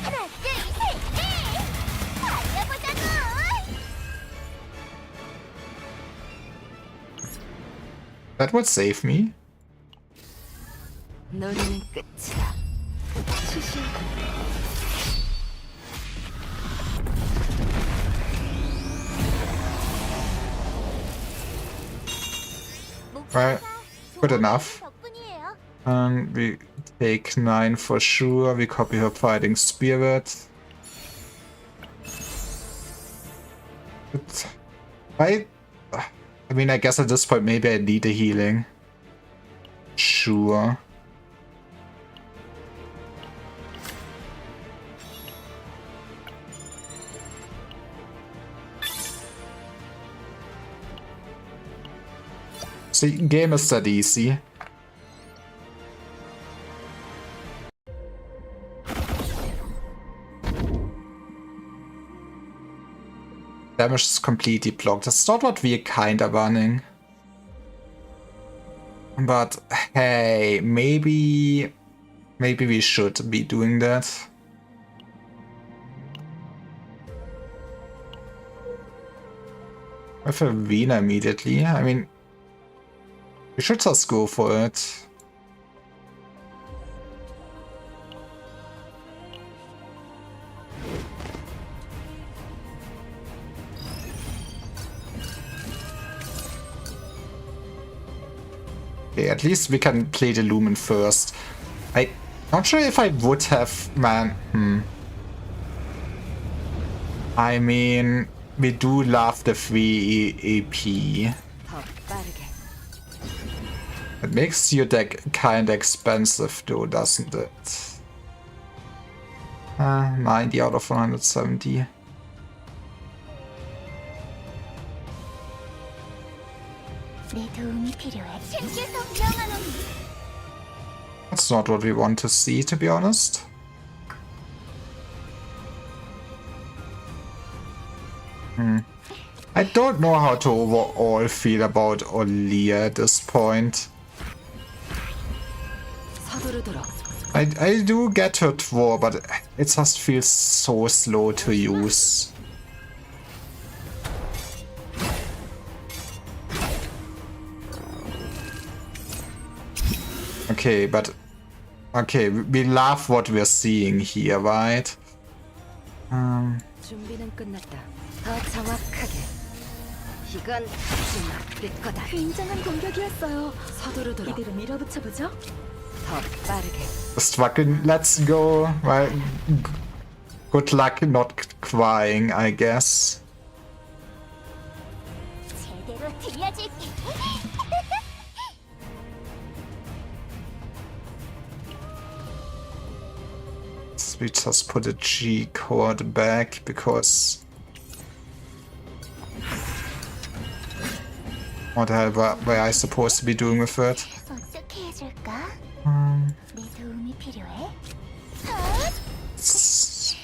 하나, 둘, 셋, 넷! 달려보자고! That would save me. 놀이는 끝이다. 시시. Right, good enough. 덕분이에요. And we take 9 for sure. We copy her fighting spirit. But I mean, I guess at this point maybe I need a healing. Sure. See, game is that easy. Damage is completely blocked. That's not what we're kinda running. But hey, maybe we should be doing that. With a Vina immediately. I mean, we should just go for it. Okay, at least we can play the Lumen first. I'm not sure if I would have, man. I mean, we do love the free AP. 더 빠르게. It makes your deck kinda expensive though, doesn't it? 90 out of 170. 내 도움이 필요해. 신께서 명하노니. That's not what we want to see, to be honest. I don't know how to overall feel about Olia at this point. 서두르도록. I do get her Twar, but it just feels so slow to use. Okay, but okay, we love what we're seeing here, right? 준비는 끝났다. 더 정확하게. 이건 좀 아플 거다. 굉장한 공격이었어요. 서두르도록 이대로 밀어붙여 보죠. 더 빠르게. Just fucking let's go. Well, good luck not crying, I guess. 제대로 들려줄게. We just put a G chord back because what the hell were I supposed to be doing with it? 어떻게 해줄까? 내 도움이 필요해?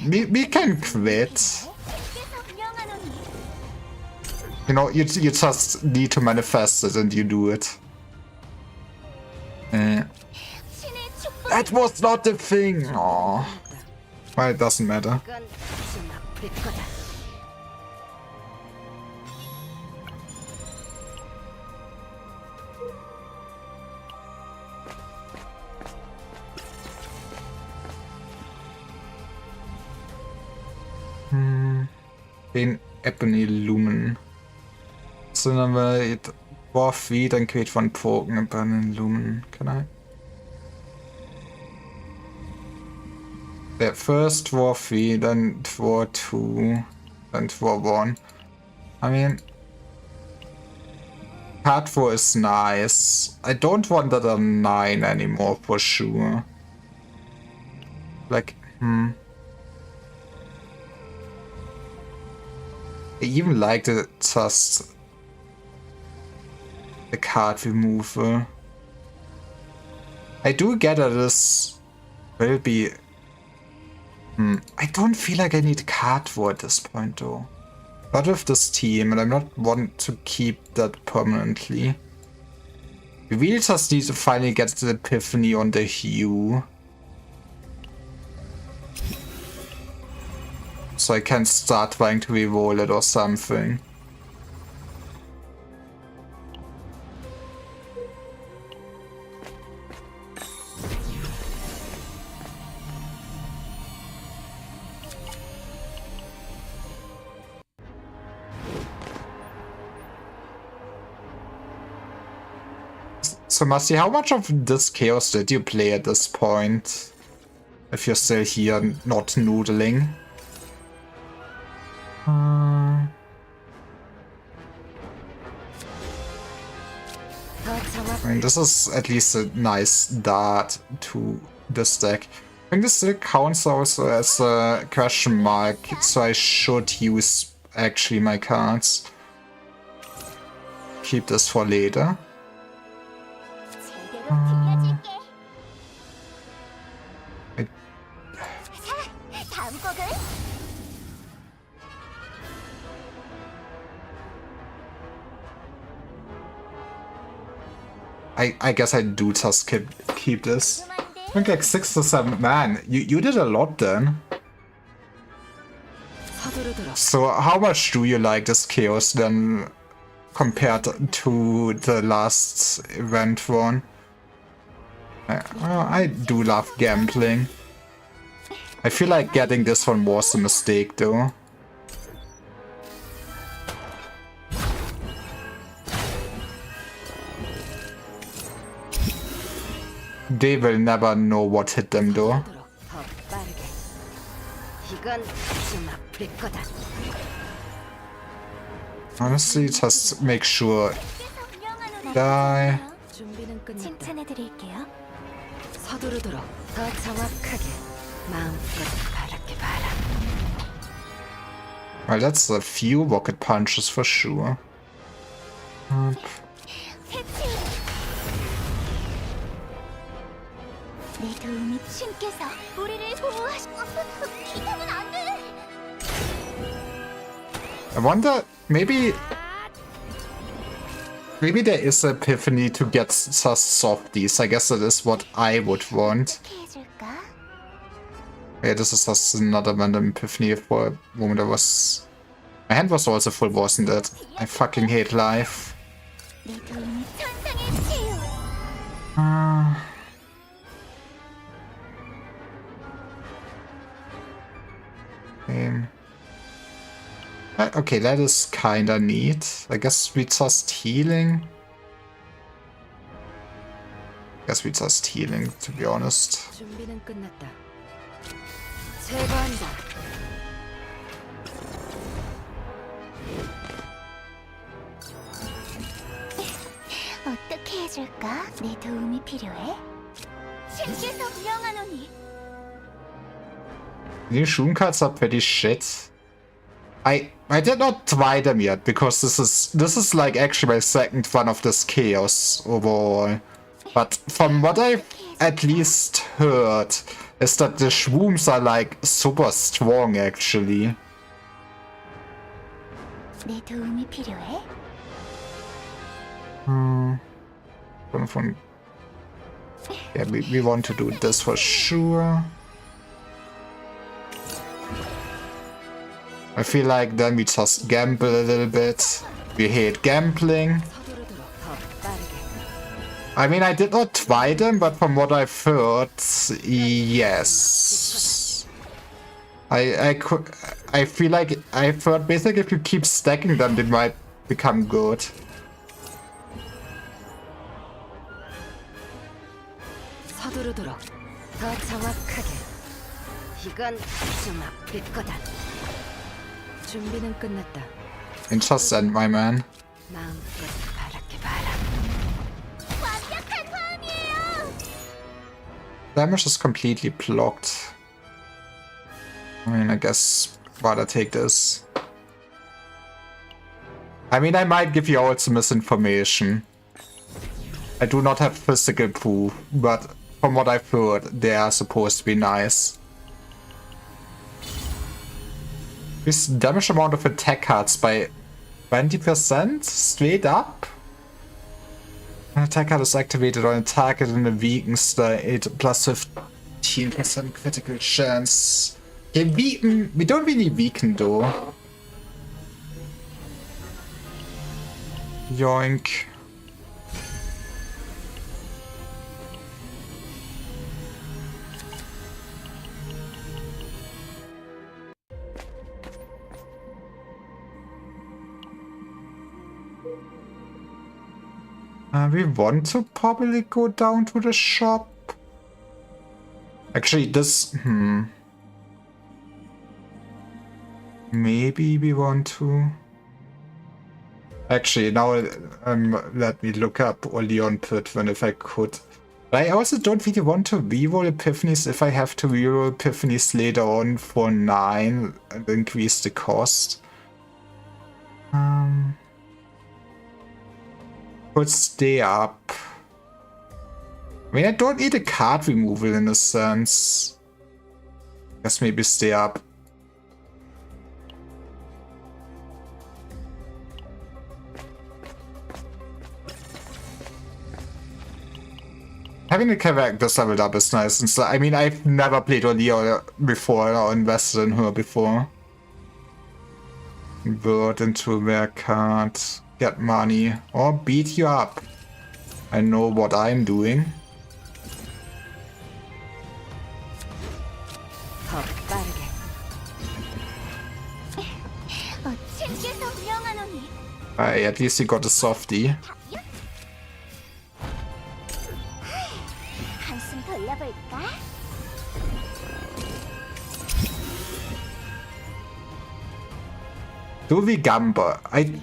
We can quit. 신께서 명하노니. You know, you just need to manifest it and you do it. 신의 축복. That was not the thing. Aww. Well, it doesn't matter. 이건 좀 아플 거다. Den Ebony Lumen. So then we dwarf V, then create one token Ebony Lumen. Can I? The first dwarf V, then dwarf 2, then dwarf 1. I mean, card 4 is nice. I don't want that on 9 anymore for sure. Like, I even like the just the card removal. I do get that this will be. I don't feel like I need card war at this point though. Not with this team, and I'm not want to keep that permanently. We really just need to finally get the epiphany on the hue. So I can start trying to re-roll it or something. So Masti, how much of this chaos did you play at this point? If you're still here, not noodling. I mean, this is at least a nice dart to this deck. I think this still counts also as a question mark, so I should use actually my cards. Keep this for later. 제대로 들려줄게. 자, 다음 곡은 I guess I do just keep this. I think like 6 to 7. Man, you did a lot then. 서두르도록. So how much do you like this chaos then compared to the last event one? I do love gambling. I feel like getting this one was a mistake though. They will never know what hit them though. 서두르도록. 더 빠르게. 이건 좀 아플 거다. Honestly, just make sure 신께서 명하노니. die. 준비는 끝났다. 칭찬해드릴게요. 서두르도록. 더 정확하게. 마음껏 바랄게 바라. Well, that's a few rocket punches for sure. 해치. 내 도움이 신께서 우리를 보호하시. 기다면 안 돼. I wonder, maybe there is an epiphany to get sus softies. I guess that is what I would want. 어떻게 해줄까? Yeah, this is just another random epiphany for a moment I was... My hand was also full, wasn't it? I fucking hate life. 내 도움이 천상의 치유. Okay, that is kinda neat. I guess we just healing. To be honest. 준비는 끝났다. 제거한다. 어떻게 해줄까? 내 도움이 필요해? 신께서 명하노니. These shroom cards are pretty shit. I did not try them yet because this is like actually my second one of this chaos overall. But from what I've at least heard is that the shrooms are like super strong actually. 내 도움이 필요해? Yeah, we want to do this for sure. I feel like then we just gamble a little bit. We hate gambling. 서두르도록 더 빠르게. I mean, I did not try them, but from what I've heard, yes. I feel like I've heard basically if you keep stacking them, they might become good. 서두르도록 더 정확하게. 이건 좀 아플 거다. 준비는 끝났다. And just end, my man. 마음껏 바랄게 봐라. 완벽한 화음이에요. Damage is completely blocked. I mean, I guess rather take this. I mean, I might give you all some misinformation. I do not have physical proof, but from what I've heard, they are supposed to be nice. This damage amount of attack cards by 20% straight up. An attack card is activated on a target in a weakened state, plus 15% critical chance. Okay, we don't really weaken though. Yoink. We want to probably go down to the shop. Actually, this... Maybe we want to... Actually, now let me look up Oleon Pitwin if I could. But I also don't really want to reroll Epiphanies if I have to reroll Epiphanies later on for 9 and increase the cost. Could stay up. I mean, I don't need a card removal in a sense. Guess maybe stay up. Having a character leveled up is nice. And so, I mean, I've never played Olio before or invested in her before. Convert into a rare card. Get money or beat you up. I know what I'm doing. 더 빠르게. 신께서 명하노니. At least he got a softie. 한숨 돌려볼까? Do we gamble? I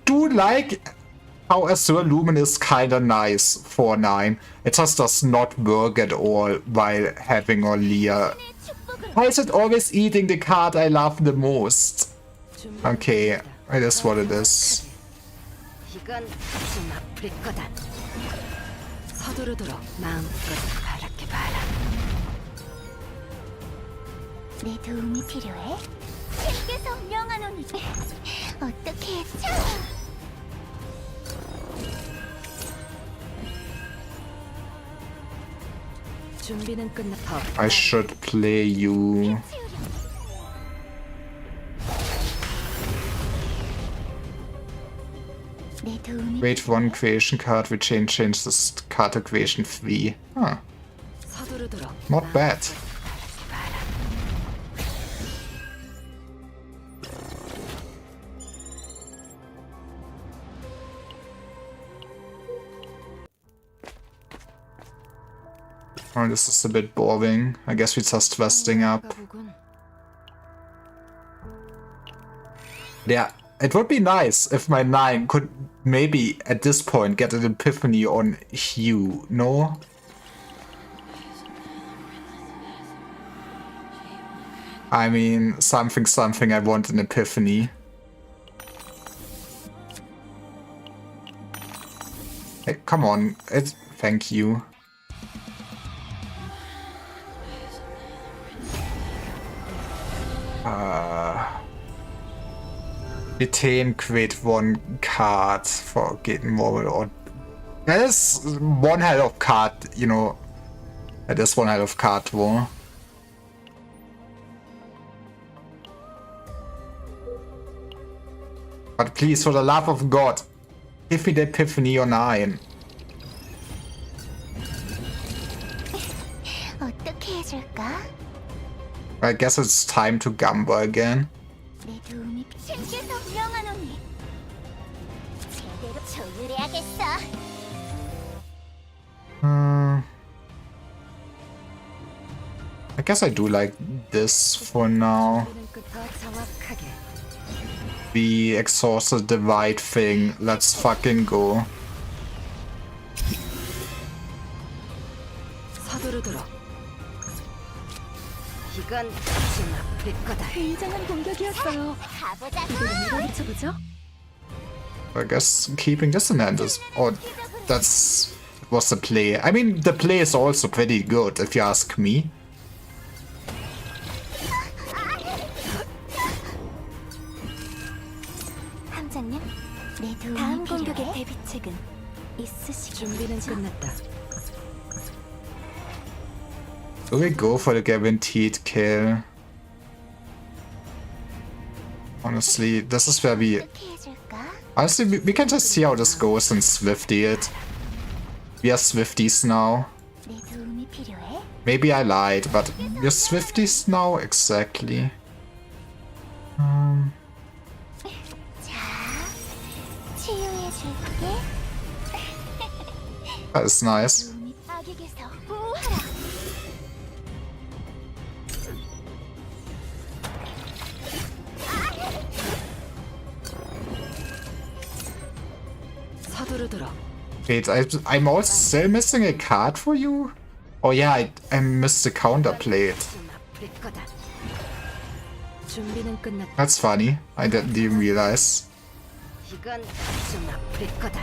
do like how Azure Lumen is kinda nice for 9. It just does not work at all while having Olia. Why is it always eating the card I love the most? Okay, it is what it is. 이건 좀 아플 거다. 서두르도록 마음껏 바랄게 봐라. 내 도움이 필요해? 신께서 명하노니. 어떻게 했죠? 준비는 끝나. I should play you. 내 도움이 Wait one creation card, we change this card to creation 3. Huh. 서두르도록. Not bad. Oh, this is a bit boring. I guess we're just resting up. Yeah, it would be nice if my 9 could maybe at this point get an epiphany on Hugh, no? I mean, something, I want an epiphany. Hey, come on, thank you. Retain, create one card for getting more, or that is one hell of card, you know. That is one hell of card though. But please, for the love of God, give me the epiphany on 9. 어떻게 해줄까? I guess it's time to gamble again. 내 도움이 신께서 명하노니 제대로 조율해야겠어. I guess I do like this for now. 더 정확하게. We exhausted the right thing. Let's fucking go. 서두르도록. 이건 좀 아플 거다. 굉장한 공격이었어요. 가보자고. 이걸 밀어붙여보죠. I guess keeping this in hand is... Oh, was the play. I mean, the play is also pretty good, if you ask me. 함장님, 내 도움이 다음 공격의 필요해? 대비책은 있으시겠죠? 준비는 끝났다. Do we go for the guaranteed kill? Honestly, this is where we... 어떻게 해줄까? Honestly, we can just see how this goes and Swifty it. We are Swifties now. 내 도움이 필요해? Maybe I lied, but we're Swifties now? Exactly. 자, 치유해줄게. That is nice. 도움이 악에게서 보호하라. 서두르도록. Wait, I'm also still missing a card for you? Oh yeah, I missed the counterplate. 좀 아플 거다. 준비는 끝났다. That's funny. I didn't even realize. 이건 좀 아플 거다.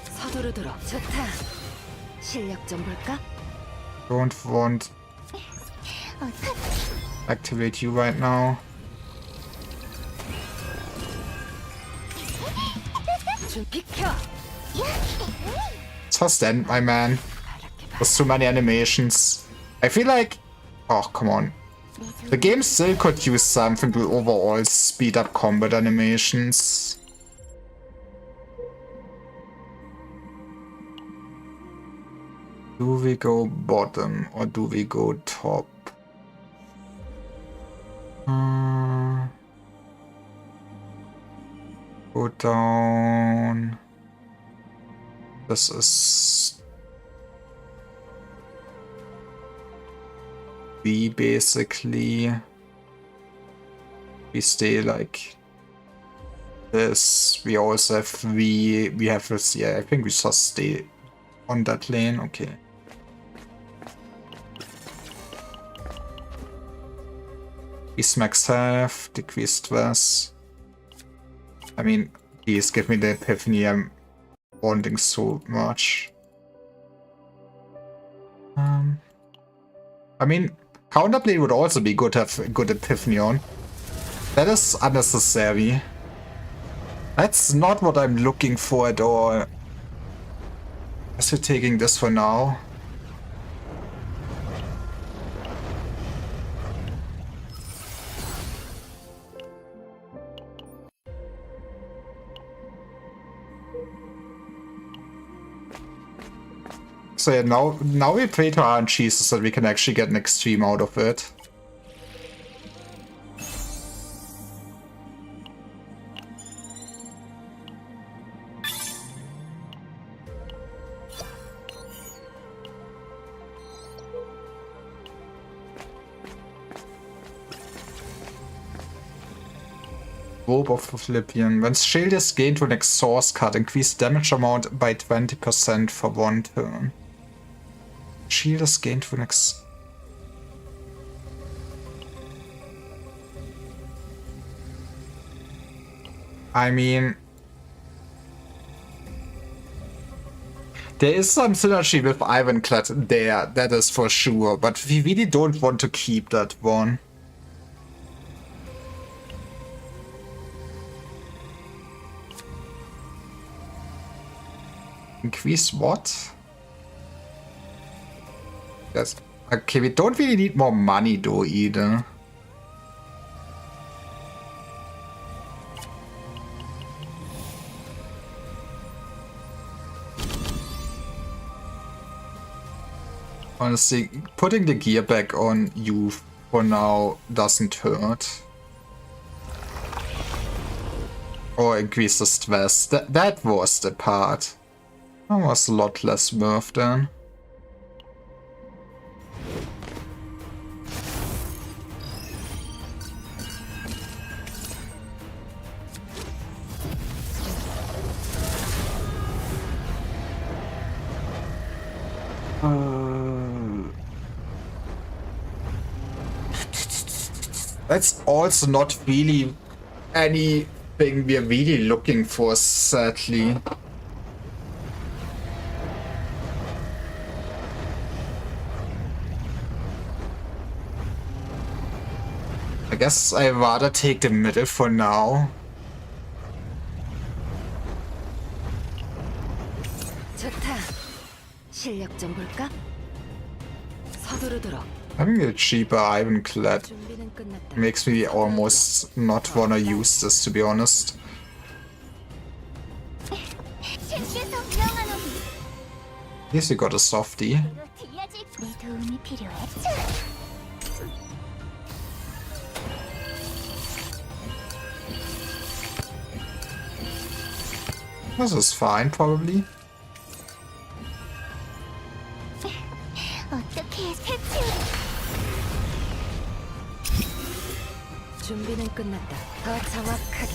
서두르도록. 좋다. 실력 좀 볼까? Don't want 어떻게 activate you right now. 좀 비켜. Just end, my man. There's too many animations. I feel like... Oh, come on. The game still could use something to overall speed up combat animations. Do we go bottom or do we go top? Go down. This is B basically. We stay like this. We also have three. We have this. Yeah, I think we just stay on that lane. Okay. Decrease max health, decrease stress. I mean, please give me the epiphany I'm wanting so much. I mean, counterplay would also be good to have a good epiphany on. That is unnecessary. That's not what I'm looking for at all. Guess we're taking this for now. So yeah, now we pray to RNG so that we can actually get an extreme out of it. Robe of Philippian. When shield is gained to an exhaust card, increase damage amount by 20% for 1 turn. Shield is gained to an I mean, there is some synergy with Ironclad there, that is for sure, but we really don't want to keep that one. Increase what? Yes. Okay, we don't really need more money though either. Honestly, putting the gear back on you for now doesn't hurt. Or increase the stress. That was the part. That was a lot less worth then. That's also not really anything we're really looking for, sadly. I guess I'd rather take the middle for now. 좋다. 실력 좀 볼까? 서두르도록. Having a cheaper Ironclad 준비는 끝났다. makes me almost not wanna use this, to be honest. 신께서 명하노니 At least we got a softie. 들려줄 내 도움이 필요해. This is fine, probably. 어떻게 해치? 준비는 끝났다. 더 정확하게.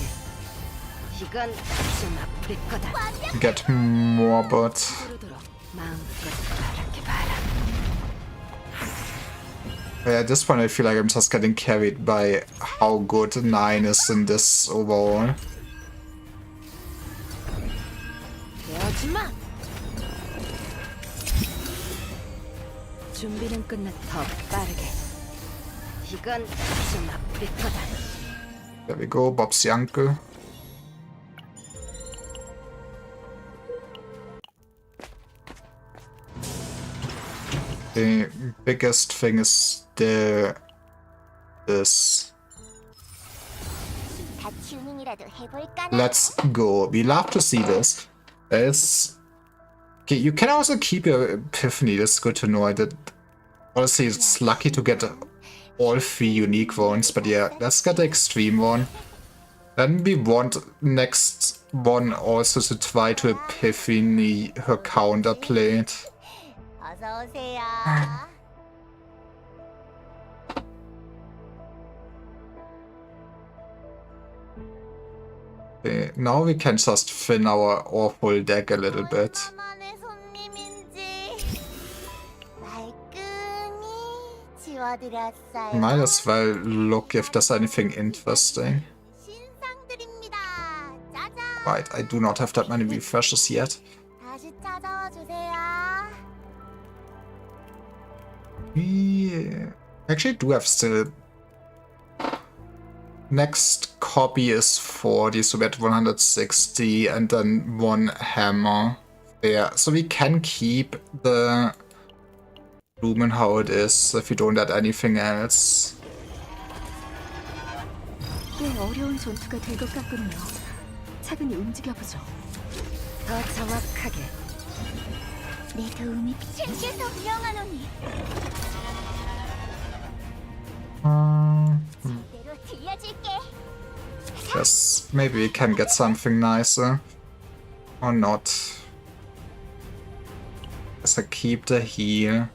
이건 좀 아플 거다. Get more, but 서두르도록 마음껏 바라게 봐라. yeah, at this point I feel like I'm just getting carried by how good 9 is in this overall. 배워지 마. 준비는 끝났다. 더 빠르게. 이건 좀 아플 거다. There we go, Bob's uncle. The biggest thing is this. 다 튜닝이라도 해볼까? Let's go. We love to see this. Okay, you can also keep your epiphany. That's good to know. Honestly, it's lucky to get all 3 unique ones, but yeah, let's get the extreme one. Then we want next one also to try to epiphany her counterplate. 어서 오세요. Okay, now we can just thin our awful deck a little bit. 얼마만의 손님인지 말끔히 지워드렸어요. Might as well look if there's anything interesting. 신상드립니다. 짜잔. Right, I do not have that many refreshes yet. 다시 찾아와 주세요. We actually do have still. Next copy is 40, so we had 160 and then 1 hammer there. So we can keep the lumen how it is if we don't add anything else. 꽤 어려운 전투가 될 것 같군요. 차근히 움직여보죠. 더 정확하게. 내 도움이 신께서 명하노니 제대로 들려줄게. Yes, maybe we can get something nicer. Or not. Guess I keep the heal.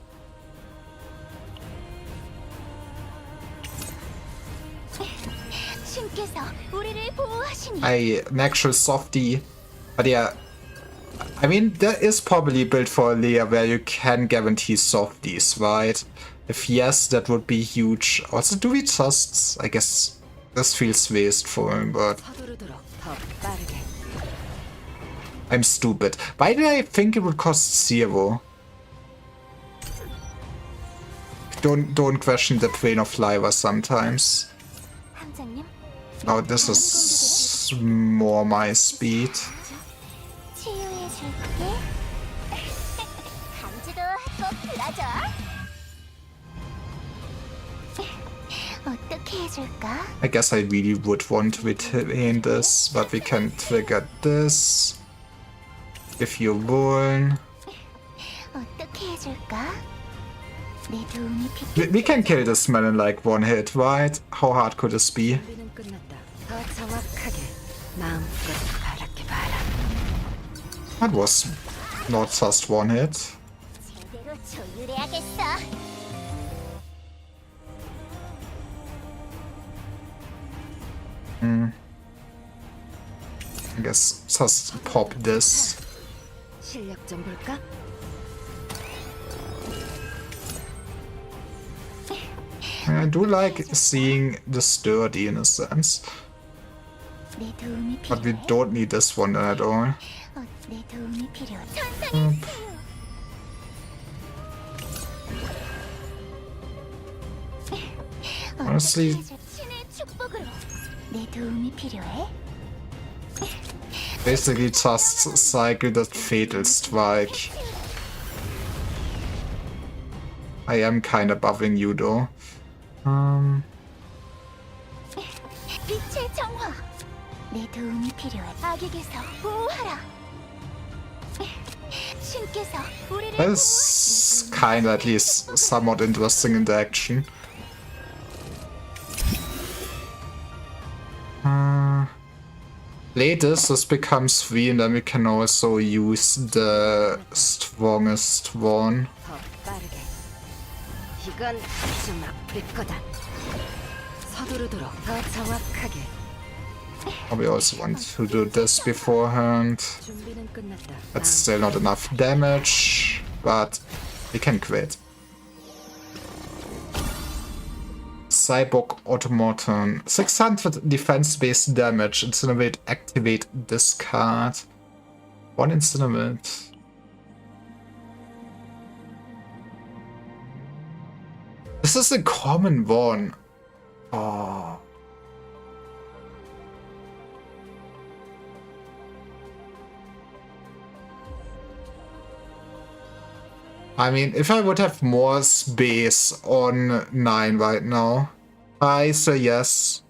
신께서 우리를 보호하시니 An actual softie. But yeah, I mean, there is probably built for a layer where you can guarantee softies, right? If yes, that would be huge. Also, do we just... I guess this feels wasteful, but... 서두르도록 더 빠르게. I'm stupid. Why did I think it would cost 0? Don't question the brain of Lyra sometimes. 함장님. Oh, this is more my speed. 치유해줄게. 감지도 꼭 들어줘. 어떻게 해줄까? I guess I really would want to retain this, but we can trigger this. Give you a vuln. 어떻게 해줄까? 내 도움이 필요. We can kill this man in like one hit, right? How hard could this be? 준비는 끝났다. 더 정확하게 마음껏 바라게 봐라. That was not just one hit. 제대로 조율해야겠어. I guess just pop this. 실력 좀 볼까? I do like seeing the sturdy in a sense, 내 도움이 but we 필요해. don't need this one at all. 내 도움이 필요해. 천상의 Honestly, 신의 축복으로. 내 도움이 필요해. basically just cycle that fatal strike. I am kinda buffing you though. 빛의 정화. 내 도움이 필요해. 악에게서 보호하라. 신께서 우리를 That is kinda at least somewhat interesting in the action. Latest, this becomes 3 and then we can also use the strongest one. 더 빠르게. 이건 좀 아플 거다. 서두르도록 더 정확하게. We also want to do this beforehand. 준비는 끝났다. That's still not enough damage, but we can quit. Cyborg Automaton. 600 defense-based damage. Incinerate, activate this card. One incinerate. This is a common one. Oh. I mean, if I would have more space on 9 right now, I say yes.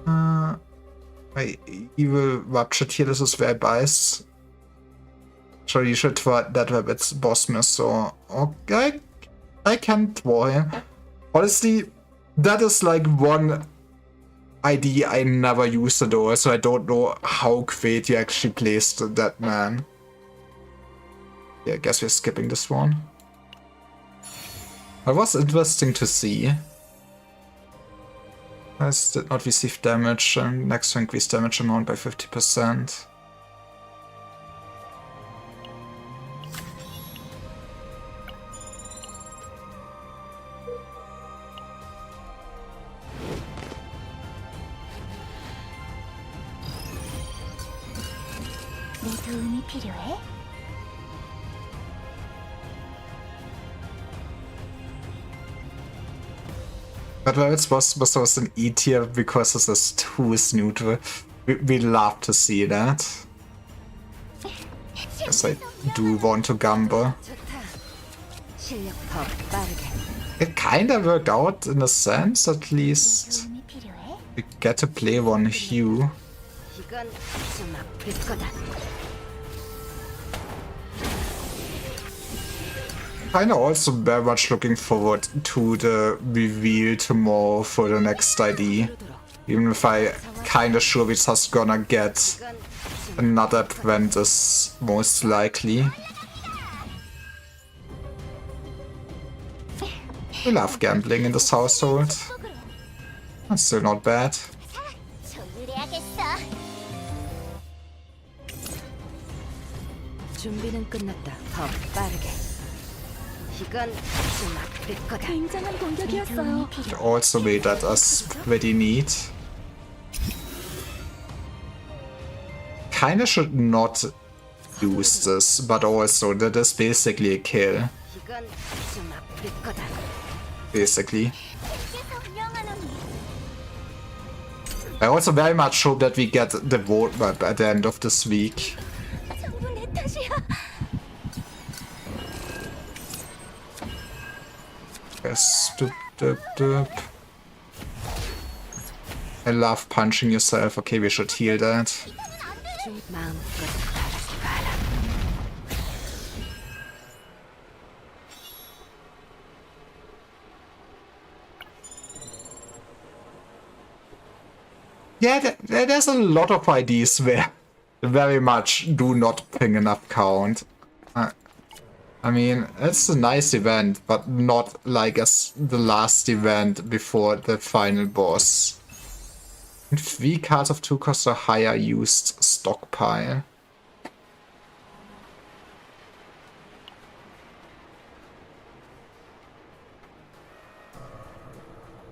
My evil ruptured here, this is very biased. So you should try that rabbit's boss miss, so okay, I can draw him. Honestly, that is like one ID I never used at all, so I don't know how great you actually placed that man. Yeah, I guess we're skipping this one. It was interesting to see. I did not receive damage, and next to increase damage amount by 50%. 내 도움이 필요해. But it's supposed to an E tier because this is too neutral. We love to see that. Yes, I do want to gamble. 좋다. 실력 더 빠르게. It kinda worked out in a sense, at least. 도움이 필요해. We get to play one hue. 이건 좀 아플 거다. Kinda also very much looking forward to the reveal tomorrow for the next ID. Even if I kinda sure we're just gonna get another apprentice, most likely. We love gambling in this household. That's still not bad. 조율해야겠어. 준비는 끝났다. 더 빠르게. 이건 좀 아플 거다. 굉장한 공격이었어요. It also made that us pretty neat. Kinda should not use this, but also that is basically a kill. 이건 좀 아플 거다. Basically. 계속 명하노니. I also very much hope that we get the vote map at the end of this week. 전부 내 탓이야. Yes, doop, doop, doop. I love punching yourself. Okay, we should heal that. 마음껏 바라봐라. Yeah, there's a lot of IDs where very much do not ping enough count. I mean, it's a nice event, but not like as the last event before the final boss. And 3 cards of 2 cost a higher used stockpile.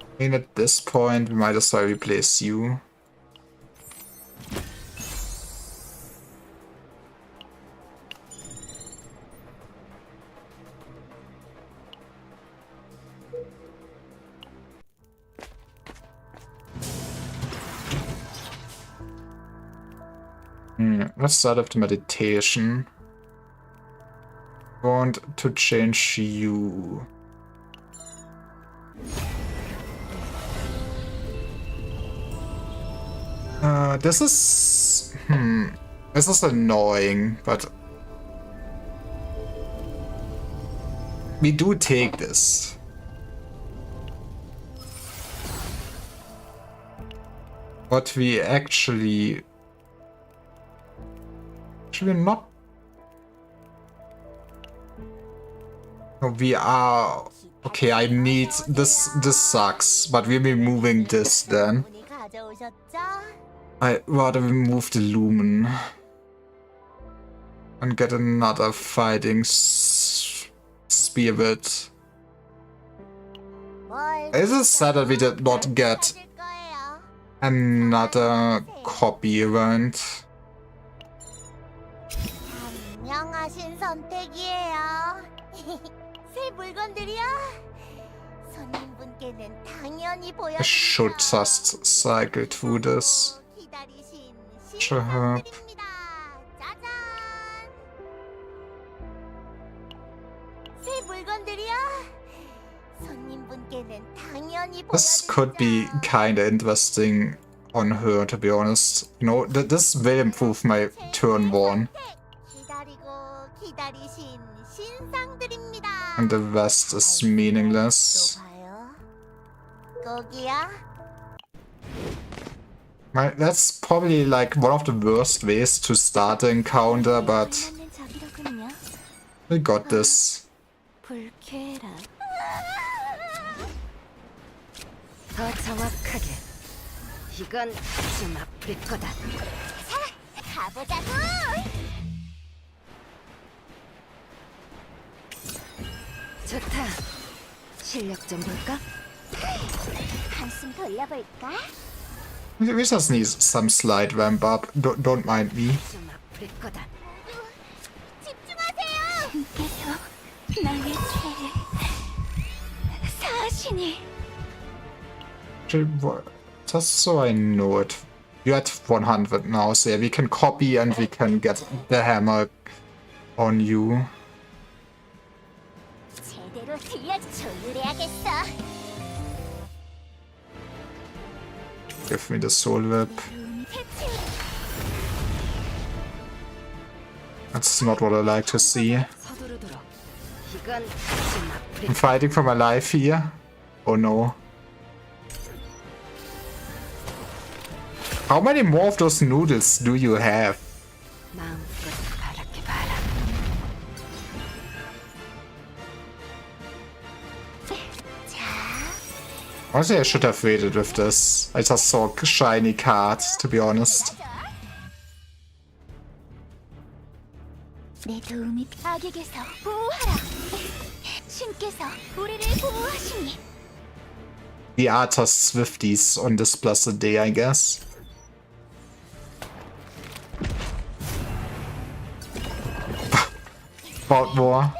I mean, at this point, we might as well replace you. Let's start with the meditation. Want to change you. This is... This is annoying, but... We do take this. But we actually... Should we not? No, we are... Okay, I need... This sucks, but we'll be moving this then. 분이 가져오셨죠? I'd rather remove the lumen. And get another fighting spirit. 뭘 It is sad that we did not get 찾을 거예요. another copy event. 현명하신 선택이에요. 새 물건들이요. 손님분께는 당연히 I should 보여드리죠. just cycle through this. 기다리신 Sure. 신상들입니다. 짜잔. 새 물건들이요. 손님분께는 당연히 This could be 보여드리죠. kinda interesting on her, to be honest. You know, this will improve my turn 1. 기다리고 기다리신 신상들입니다. And the rest is meaningless. 또 봐요. 거기야. That's probably like one of the worst ways to start the encounter, but 맞는 자비로군요. we got this. 불쾌해라. 더 정확하게. 이건 좀 아플 거다. 가보자고. 좋다. 실력 좀 볼까? 한숨 돌려볼까? We just need some slight ramp up. Don't mind me. 좀 아플 거다. 집중하세요. 주께서 나의 죄를 사하시니. Just so I know it. You're at 100 now, so yeah, we can copy and we can get the hammer on you. 제대로 들려 조율해야겠어. Give me the soul whip. That's not what I like to see. 서두르도록. 이건 좀 아플 I'm fighting for my life here. Oh no. How many more of those noodles do you have? 마음껏 바랄게 봐라. Honestly, I should have waited with this. I just saw shiny cards, to be honest. 내 도움이 악에게서 보호하라. 신께서 우리를 보호하시니. The art has Swifties on this blessed day, I guess. About more.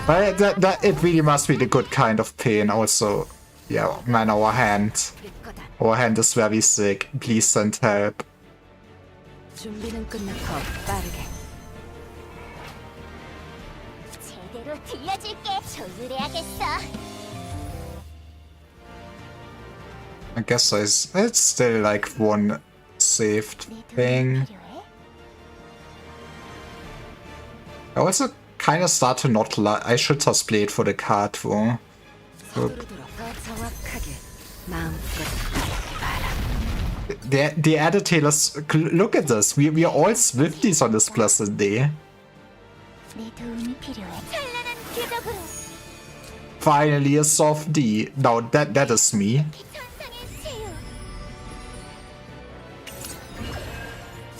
But it really must be the good kind of pain also. Yeah, man, our hand. 거다. Our hand is very sick. Please send help. 준비는 끝났고 빠르게. 제대로 들려줄게. 조율해야겠어. I guess it's still like one saved 내 도움이 thing. 필요해? I also kind of start to not like. I should just play it for the card though. 서두르도록 더 정확하게 마음껏 바랄게 봐라. The added tailors. Look at this. We are all Swifties on this blessed day. 내 도움이 필요해. 찬란한 기적으로. Finally a soft D. Now that is me. 천상의 치유.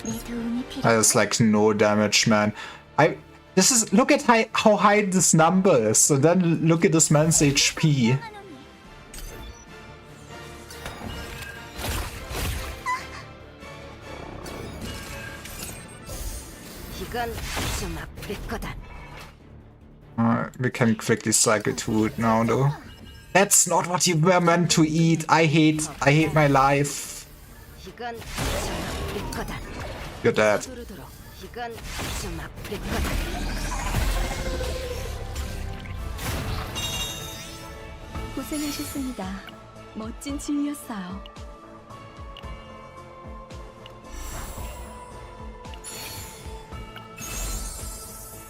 내 도움이 필요해. That is like no damage, man. This is look at how high this number is, and then look at this man's HP. 이건 좀 아플 거다. We can quickly cycle to it now, though. That's not what you were meant to eat. I hate my life. 이건 좀 아플 거다. You're dead. 서두르도록 이건 좀 아플 거다. 고생하셨습니다. 멋진 지휘였어요.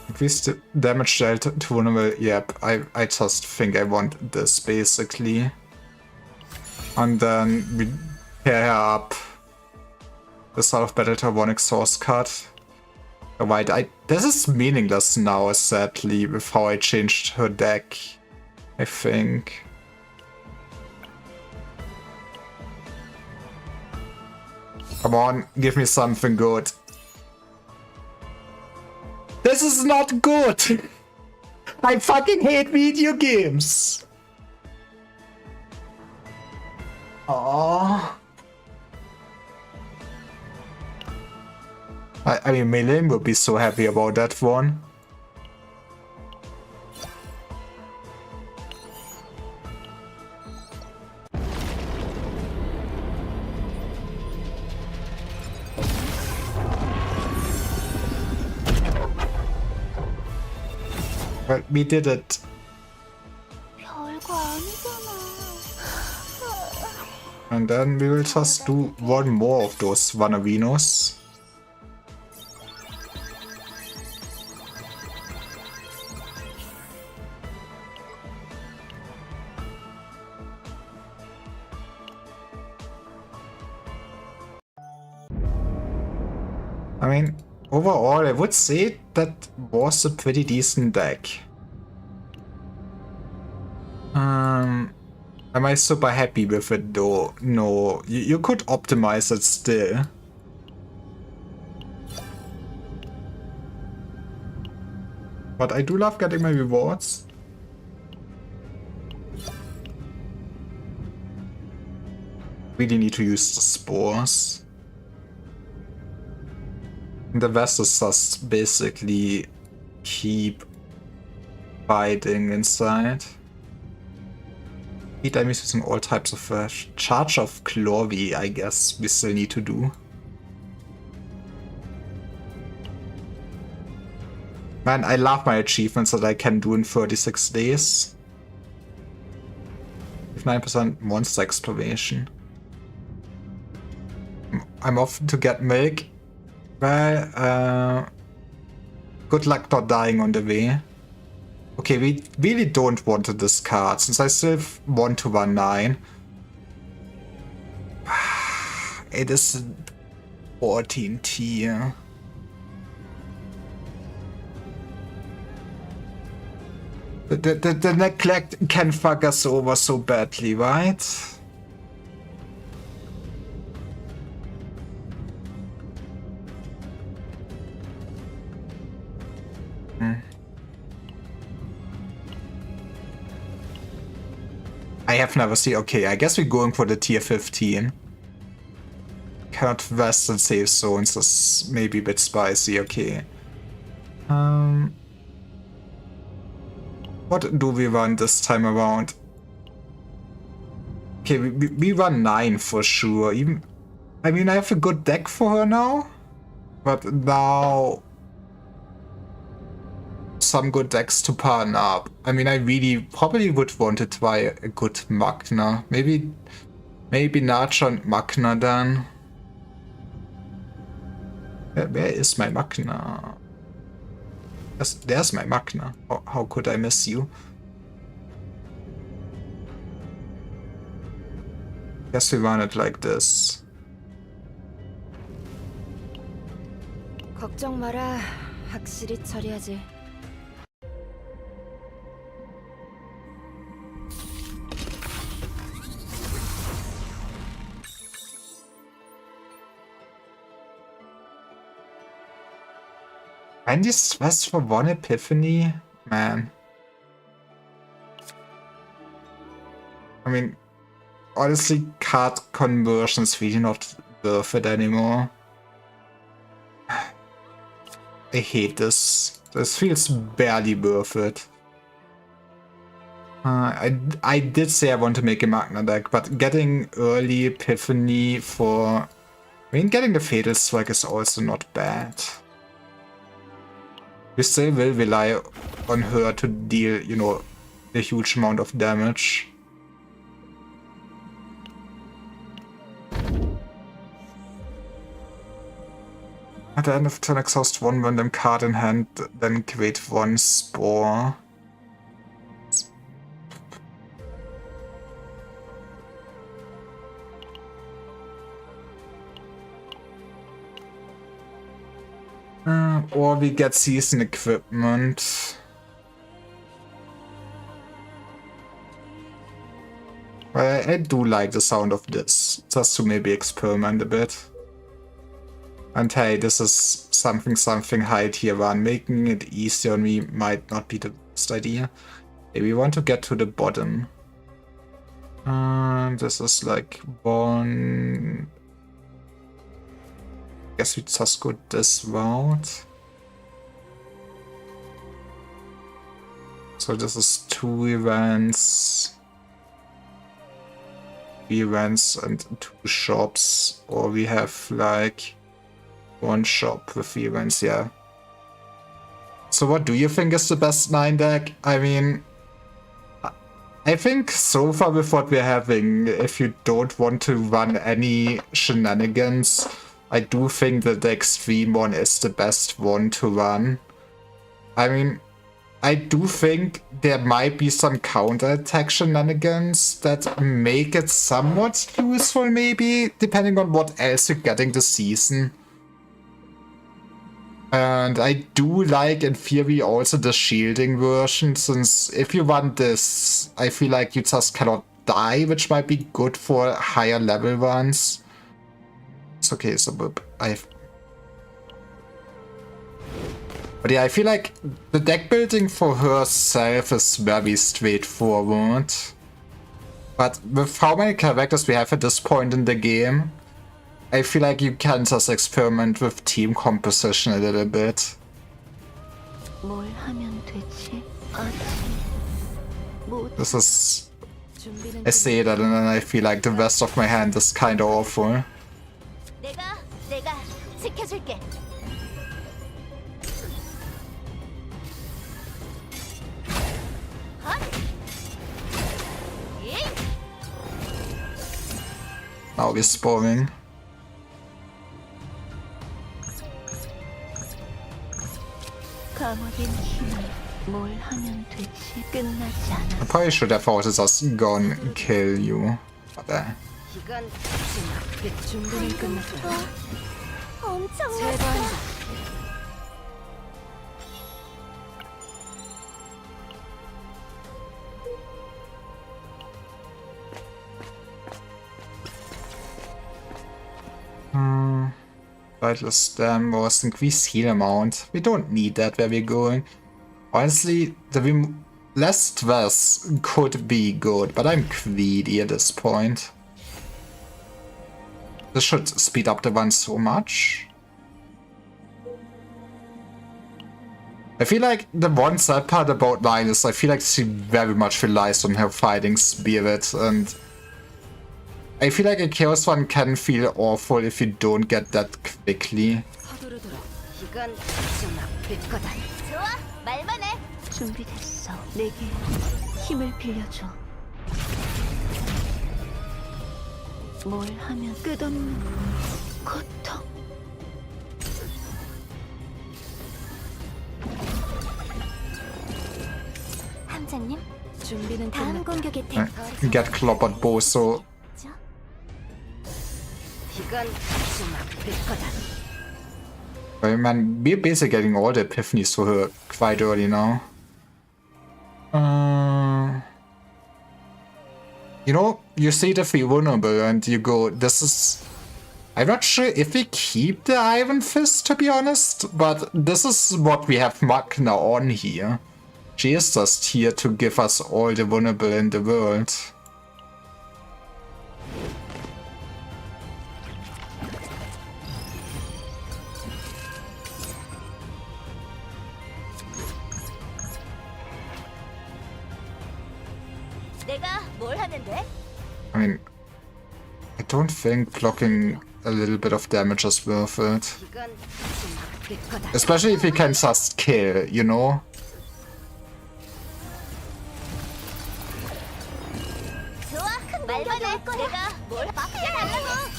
Increase the damage dealt to vulnerable. Yep, I just think I want this basically. And then we pair her up. The Start of Battle to one exhaust card. Right, this is meaningless now, sadly, with how I changed her deck, I think. Come on, give me something good. This is not good! I fucking hate video games! Aww. I mean, Melin would be so happy about that one. Well, we did it. 별거 아니잖아. And then we will just do one more of those Vanavinos. I mean, overall, I would say that was a pretty decent deck. Am I super happy with it though? No, you could optimize it still. But I do love getting my rewards. Really need to use the spores. The vessels just basically keep fighting inside. Eat enemies using all types of fish. Charge of Clovey, I guess we still need to do. Man, I love my achievements that I can do in 36 days. 9% monster exploration. I'm off to get milk. Well, good luck not dying on the way. Okay, we really don't want to discard, since I still want to run 9. It is 14 tier. The neglect can fuck us over so badly, right? I have never seen. Okay, I guess we're going for the tier 15. Cannot vest and save zones is maybe a bit spicy. Okay. What do we run this time around? Okay, we run 9 for sure. Even, I mean, I have a good deck for her now, but now some good decks to partner up. I mean, I really probably would want to try a good Magna. Maybe Nacha and Magna then. Where is my Magna? There's my Magna. How could I miss you? Guess we run it like this. 걱정 마라. 확실히 처리하지. And you stress for one epiphany? Man. I mean, honestly, card conversion's really not worth it anymore. I hate this. This feels barely worth it. I did say I want to make a Magna deck, but getting early epiphany for... I mean, getting the Fatal Strike is also not bad. We still will rely on her to deal, you know, a huge amount of damage. At the end of turn, exhaust 1 random card in hand, then create 1 spore. Or we get season equipment. I do like the sound of this, just to maybe experiment a bit. And hey, this is something high tier 1. Making it easier on me might not be the best idea. Okay, we want to get to the bottom. This is like 1... Guess we just go this route. So this is 2 events. 3 events and 2 shops. Or we have like 1 shop with events, yeah. So what do you think is the best 9 deck? I mean, I think so far with what we're having, if you don't want to run any shenanigans, I do think that the extreme one is the best one to run. I mean, I do think there might be some counterattack shenanigans that make it somewhat useful maybe, depending on what else you're getting this season. And I do like, in theory, also the shielding version, since if you run this, I feel like you just cannot die, which might be good for higher level ones. It's okay, so But yeah, I feel like the deck building for herself is very straightforward. But with how many characters we have at this point in the game, I feel like you can just experiment with team composition a little bit. This is... I say that and then I feel like the rest of my hand is kinda awful. 내가 지켜줄게. Now we're sporing. 감어진 힘을 뭘 하면 되지? 끝나지 I 않아. probably should have also just gone kill you. But 이건 좀 아프겠. 준비는 끝났다. 엄청 제발. Vital Stem was increased heal amount. We don't need that where we're going. Honestly, the less stress could be good, but I'm greedy at this point. This should speed up the run so much. I feel like the one sad part about mine is I feel like she very much relies on her fighting spirit, and I feel like a Chaos one can feel awful if you don't get that quickly. 서두르도록. 이건 좀 아플 거다. 좋아, 말만 해. 준비됐어. 내게 힘을 빌려줘. 뭘 하면 끝없는 고통. 함장님, 준비는 다음 끝났다. 공격의 I get clobbered both, so 이건 좀 아플 거다. I mean, we're basically getting all the epiphanies for her quite early now. You know, you see the free vulnerable and you go, this is... I'm not sure if we keep the Iron Fist, to be honest, but this is what we have Magna on here. She is just here to give us all the vulnerable in the world. 내가 뭘 하면 돼? I mean, I don't think blocking a little bit of damage is worth it. 이건 좀 아플 거다. Especially if we can just kill, you know? 좋아, 말만 해. 내가 뭘 맡겨달라고.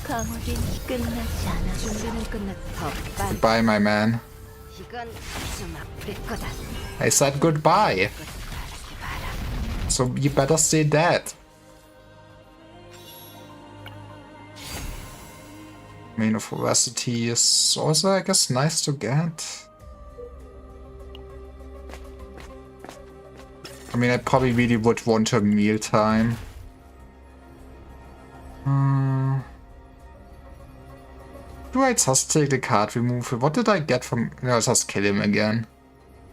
감옥은 끝나지 않아. 준비는 끝났다. 더 빨리. Goodbye, my man. 이건 좀 아플 거다. I said goodbye. So you better stay dead. Main of Veracity is also, I guess, nice to get. I mean, I probably really would want her mealtime. Do I just take the card removal? What did I get from... No, I just kill him again.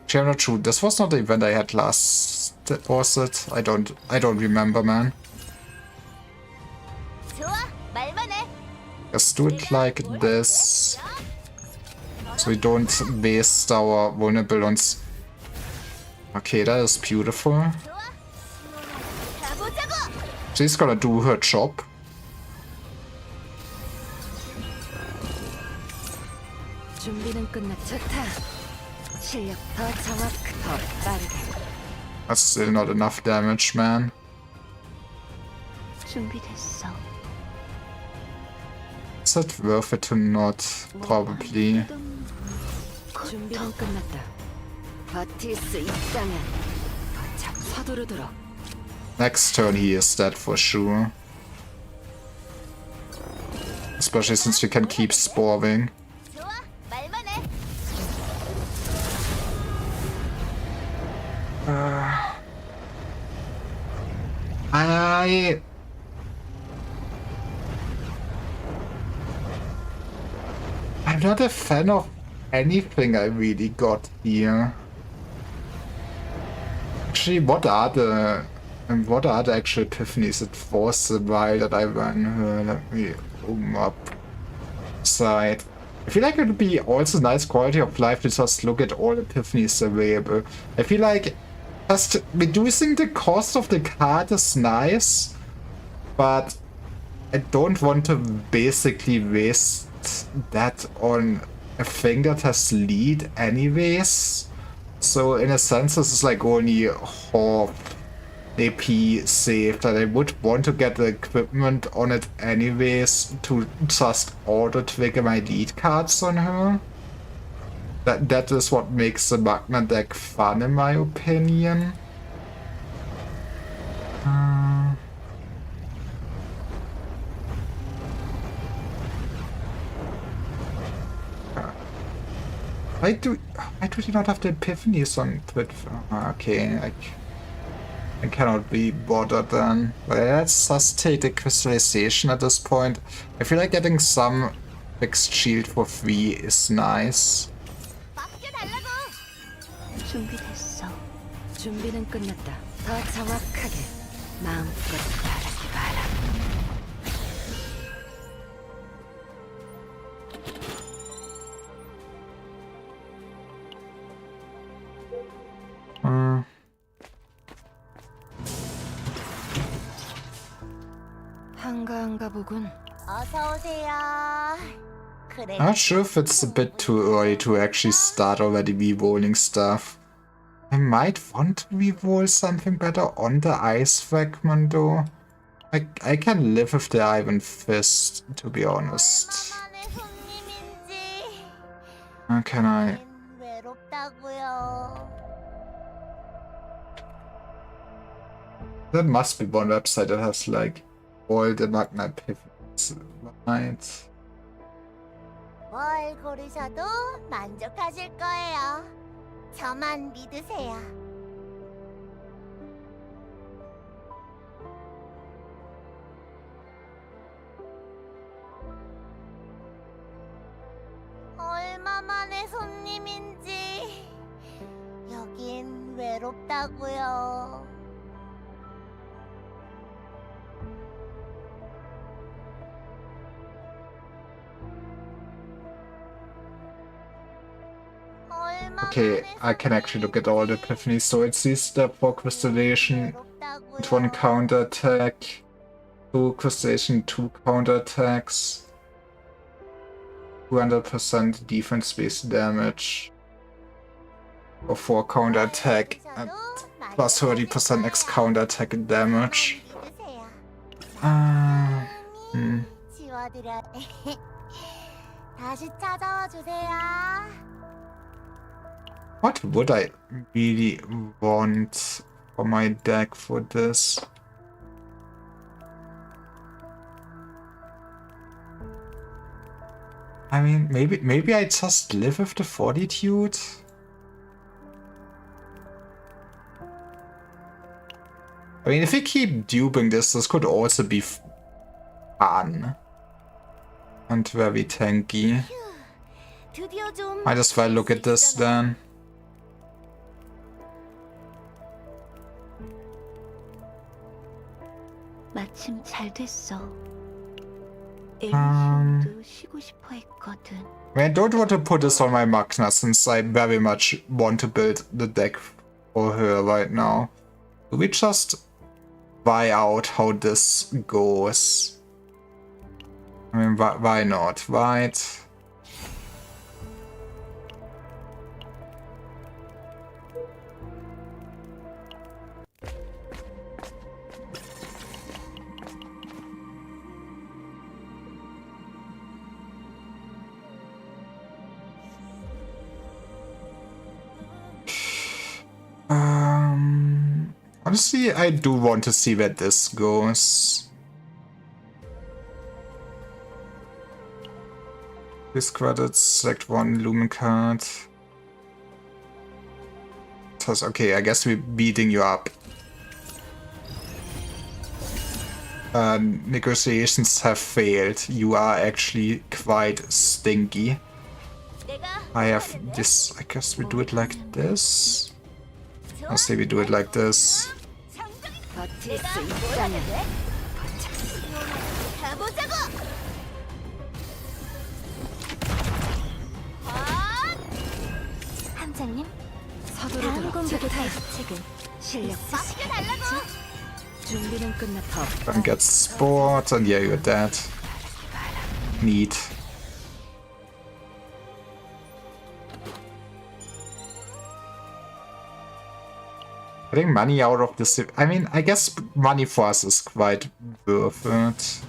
Actually, I'm not sure. This was not the event I had last, was it? I don't remember, man. 좋아, 말만 해. Let's do it like this. So we don't waste our vulnerable ones. Okay, that is beautiful. 좋아. 가보자고. She's gonna do her job. 준비는 끝났다. 좋다. 실력 더 정확, 더 빠르게. That's still not enough damage, man. 준비됐어. Is it worth it to not? Probably. 준비는 끝났다. 버틸 수 있다면 더 서두르도록. Next turn he is dead for sure. Especially since we can keep sporing. 좋아, 말만 해. I'm not a fan of anything I really got here. Actually, what are the actual epiphanies? It was a while that I ran her. Let me open up side. I feel like it would be also nice quality of life to just look at all epiphanies available. I feel like just reducing the cost of the card is nice, but I don't want to basically waste that on a thing that has lead anyways. So in a sense this is like only half AP saved, and I would want to get the equipment on it anyways to just auto trigger my lead cards on her. That is what makes the Magna deck fun, in my opinion. Why do you not have the epiphanies on Twitch? Okay, I cannot be bothered then. But let's just take the crystallization at this point. I feel like getting some fixed shield for free is nice. 준비됐어. 준비는 끝났다. 더 정확하게 마음껏 바라봐라. 한가한가 보군. 어서 오세요. 그래. Not sure if it's a bit too early to actually start already re-rolling stuff. I might want to re-roll something better on the ice fragment though. I can live with the Iron Fist, to be honest. 얼마만의 손님인지. How can I? 외롭다고요. There must be one website that has like all the Magna Epiphanies, right? 뭘 고르셔도 만족하실 거예요. 저만 믿으세요. 얼마만의 손님인지. 여긴 외롭다고요. Okay, I can actually look at all the epiphanies. So it's this step for crystallization, 1 counter attack, 2 crystallization, 2 counter attacks, 200% defense based damage, or 4 counter attack, and plus 30% next counter attack and damage. 지워드려. 다시 찾아와 주세요. What would I really want for my deck for this? I mean, maybe I just live with the fortitude? I mean, if we keep duping this could also be fun. And very tanky. 드디어 좀 Might as well look at this then. 마침 잘 됐어. 에이시도 쉬고 싶어 했거든. I mean, I don't want to put this on my Magna since I very much want to build the deck for her right now. Do we just buy out how this goes? I mean, why not, right? Honestly, I do want to see where this goes. Discredits, select one Lumen card. Okay, I guess we're beating you up. Negotiations have failed. You are actually quite stinky. I have this. I guess we do it like this. I'll say we do it like this. 버틸 수 있다면 해보자고. 함장님, 서두르 다음 도록 공격의 좋다. 대책은 책은 맡겨달라고. 준비는 끝났다. Then get sport, and yeah, you're dead. Neat. Getting money out of this. I mean, I guess money for us is quite worth it.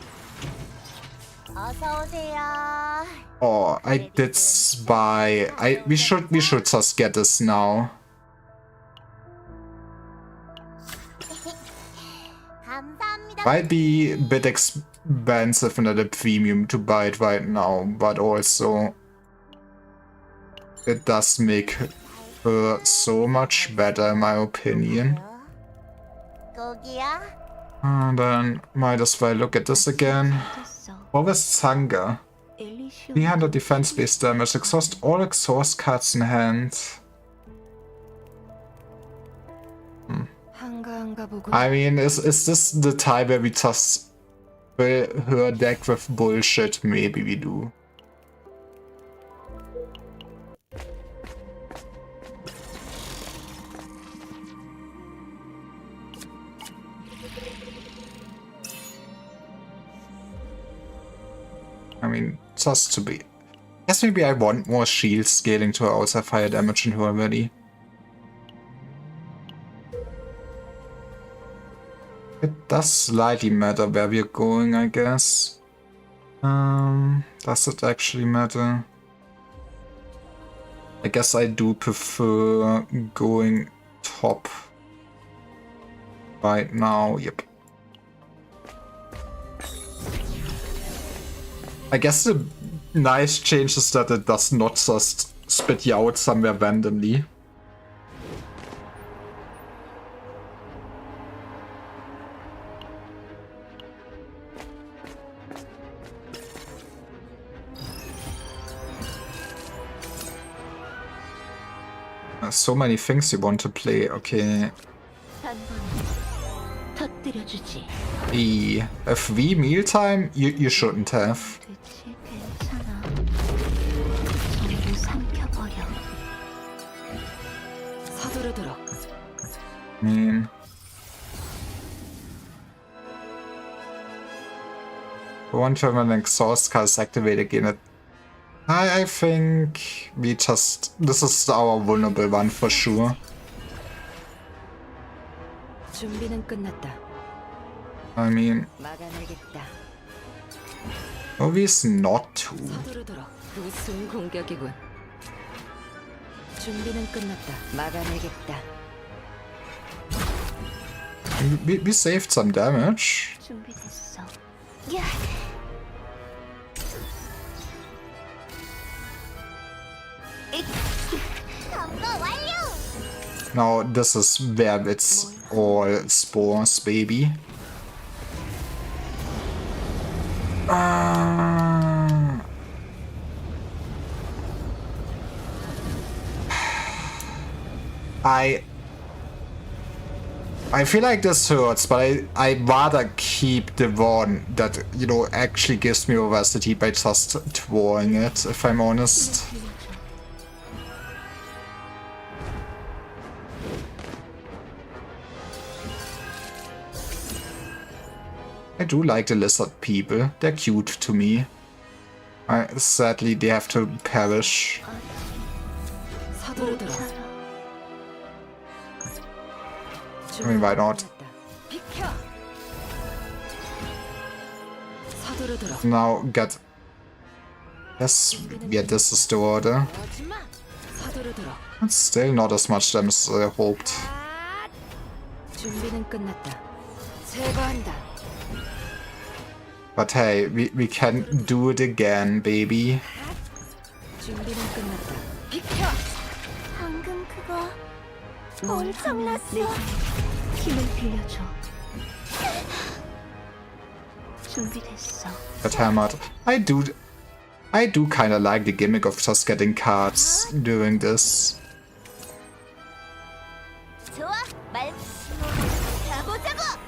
어서 오세요. Oh, I did spy. We should just get this now. 감사합니다. Might be a bit expensive and at a premium to buy it right now, but also it does make her so much better in my opinion. 고기야? And then might as well look at this again. What was Sanga? 300 defense base damage, exhaust all exhaust cards in hand. 한가한가 보고. I mean, is this the time where we just fill her deck with bullshit? Maybe we do. I mean, just to be... Guess maybe I want more shield scaling to outside fire damage in her already. It does slightly matter where we're going, I guess. Does it actually matter? I guess I do prefer going top right now, yep. I guess the nice change is that it does not just spit you out somewhere randomly. There's so many things you want to play, okay. 터뜨려주지. If we mealtime, you shouldn't have. 대체 괜찮아. 전부 삼켜버려. 서두르도록. I mean... One time an exhaust card is activated again. I think we just... This is our vulnerable one for sure. 준비는 끝났다. I mean... 막아내겠다. Movies not to. 서두르도록. 무슨 공격이군. 준비는 끝났다. 막아내겠다. We saved some damage. 준비됐어. 야. 검거 완료. Now this is where it's all spores, baby. I feel like this hurts, but I'd rather keep the one that, you know, actually gives me vivacity by just throwing it, if I'm honest. I do like the lizard people, they're cute to me. Sadly, they have to perish. 서두르도록. I mean, why not? 비켜. 서두르도록. Now get... Yes, yeah, this is the order. 오지마. 서두르도록. It's still not as much damage as I hoped. 준비는 끝났다. 제거한다. But hey, we can do it again, baby. 준비는 끝났다. 비켜. 방금 그거 엄청났어. 힘을 빌려줘. 준비됐어. Get hammered. I do kind of like the gimmick of just getting cards during this. 좋아. 말. 가보자고.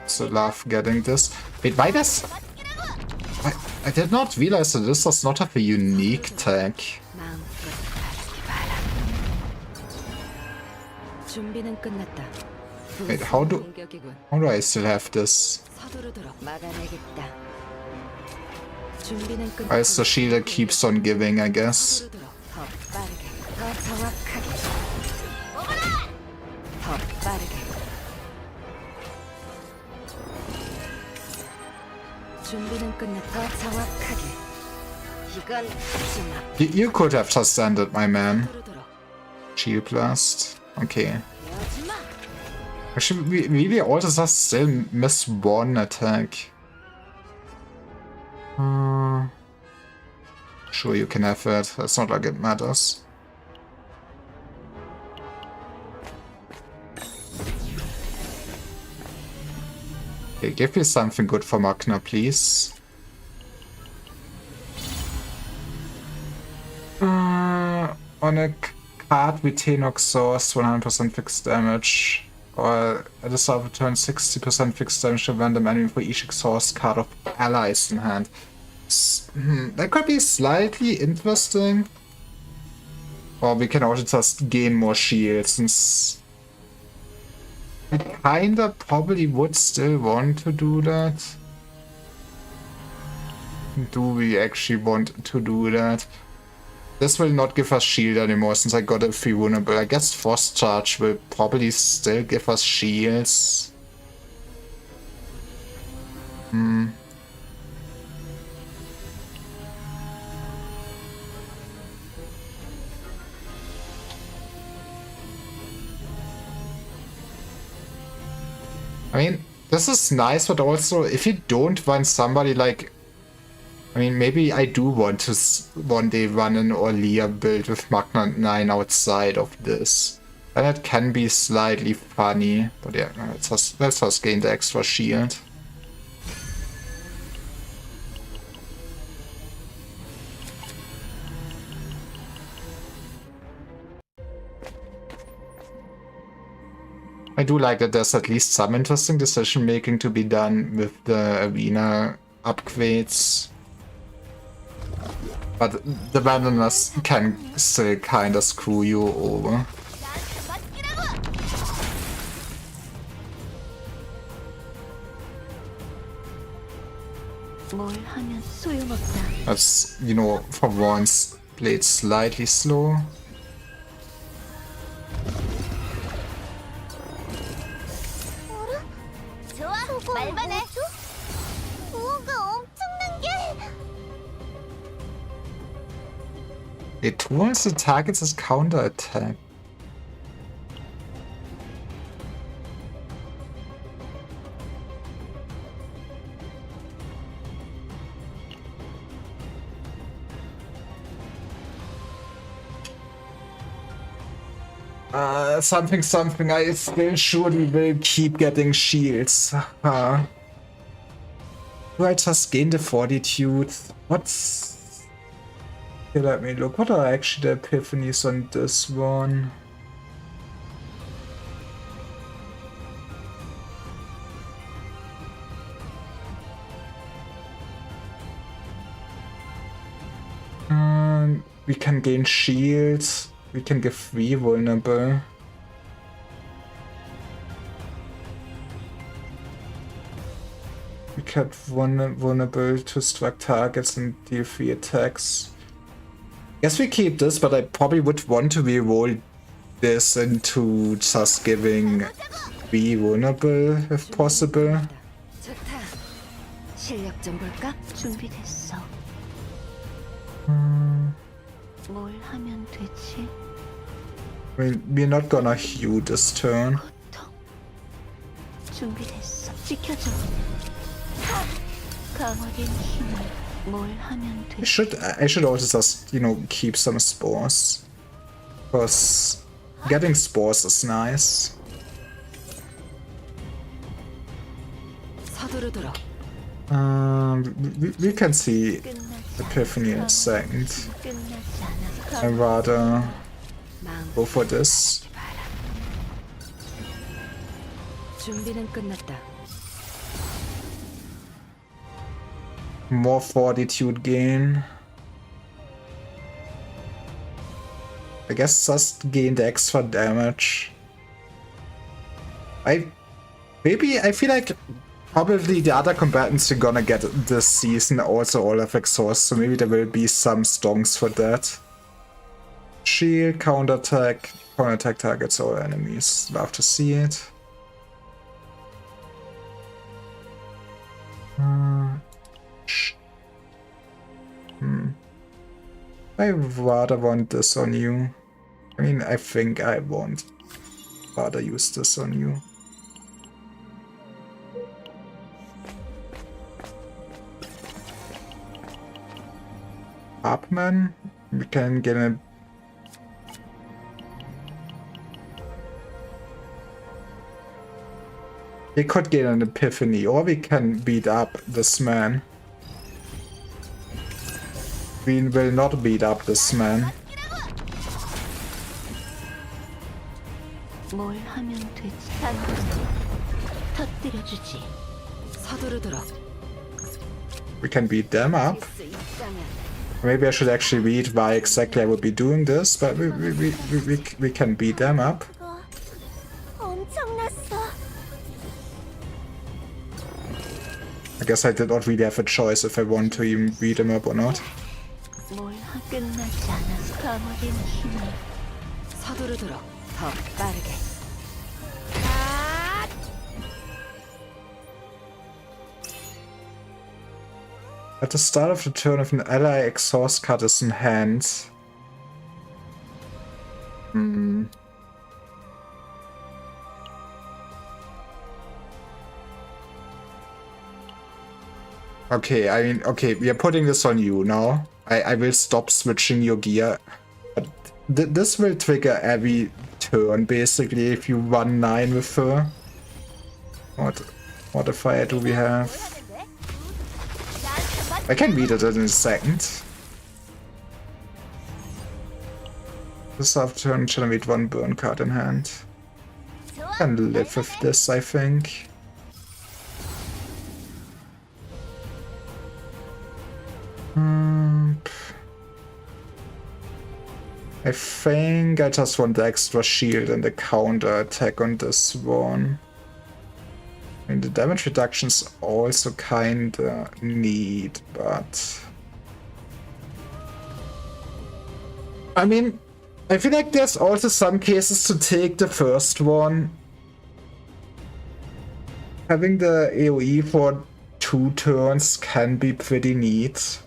So love getting this. Wait, why does... I did not realize that this does not have a unique tag. 마음껏 바라기 바라. 준비는 끝났다. Wait, how do I still have this? 서두르도록 막아내겠다. 준비는 끝났다. Why is the shield that keeps on giving, I guess? 서두르도록 더 빠르게, 더 정확하게. 더 빠르게. 준비는 끝났. 더 정확하게. 이건 좀 앞. You could have just ended, my man. 서두르도록. Shield Blast. Okay. 헤어지마. Actually, we really also just still miss one attack. Sure, you can have it. It's not like it matters. Okay, give me something good for Magna, please. On a card with ten exhaust, 100% fixed damage. Or at the start of the turn, 60% fixed damage to random enemy for each exhaust card of allies in hand. That could be slightly interesting. Or we can also just gain more shields, since we kinda probably would still want to do that. Do we actually want to do that? This will not give us shield anymore since I got a free vulnerable. I guess Frost Charge will probably still give us shields. I mean, this is nice, but also if you don't want somebody like... I mean, maybe I do want to one day run an Orlia build with Magna 9 outside of this. And it can be slightly funny, but yeah, let's just gain the extra shield. I do like that there's at least some interesting decision making to be done with the arena upgrades. But the randomness can still kinda screw you over. That's, you know, for once, played slightly slow. 말만 해. 뭔가 엄청난 게. It tools the targets as counterattack. Something, I still surely will keep getting shields. Do I just gain the fortitude? What's... Okay, let me look. What are actually the epiphanies on this one? We can gain shields. We can give 3 vulnerable. We get vulnerable to struck targets and deal 3 attacks. Guess we keep this, but I probably would want to reroll this into just giving 3 vulnerable if possible. 좋다. 실력 좀 볼까? 준비됐어. 뭘 하면 되지? I mean, we're not gonna heal this turn. 준비됐어. 지켜줘. 강화된 힘을 뭘 하면 되지? I should also just, you know, keep some spores. Because getting spores is nice. 서두르도록. We can see Epiphany in a second. 끝나지 않아. I'd rather 마음 go for this. 준비는 끝났다. More fortitude gain. I guess just gain the extra damage. I feel like probably the other combatants you're gonna get this season also all have exhaust, so maybe there will be some stonks for that. Shield, counterattack targets all enemies. Love to see it. I rather want this on you. I mean, I think I won't rather use this on you. Upman, we can get a... We could get an epiphany, or we can beat up this man. We will not beat up this man. 뭘 하면 되지? 터뜨려주지. 서두르도록. We can beat them up. 수 있다면. Maybe I should actually read why exactly I would be doing this, but we can beat them up. 그거 엄청났어. I guess I did not really have a choice if I want to even beat them up or not. 뭘 끝나지 않아. 감옥의 힘이. 서두르도록 더 빠르게. At the start of the turn, if an ally exhaust card is in hand. Okay, I mean, okay, we are putting this on you now. I will stop switching your gear. But this will trigger every turn, basically, if you run 9 with her. What fire do we have? I can read it in a second. This half turn generate 1 burn card in hand. Can live with this, I think. I think I just want the extra shield and the counter attack on this one. I mean, the damage reduction's also kinda neat, but... I mean, I feel like there's also some cases to take the first one. Having the AoE for 2 turns can be pretty neat.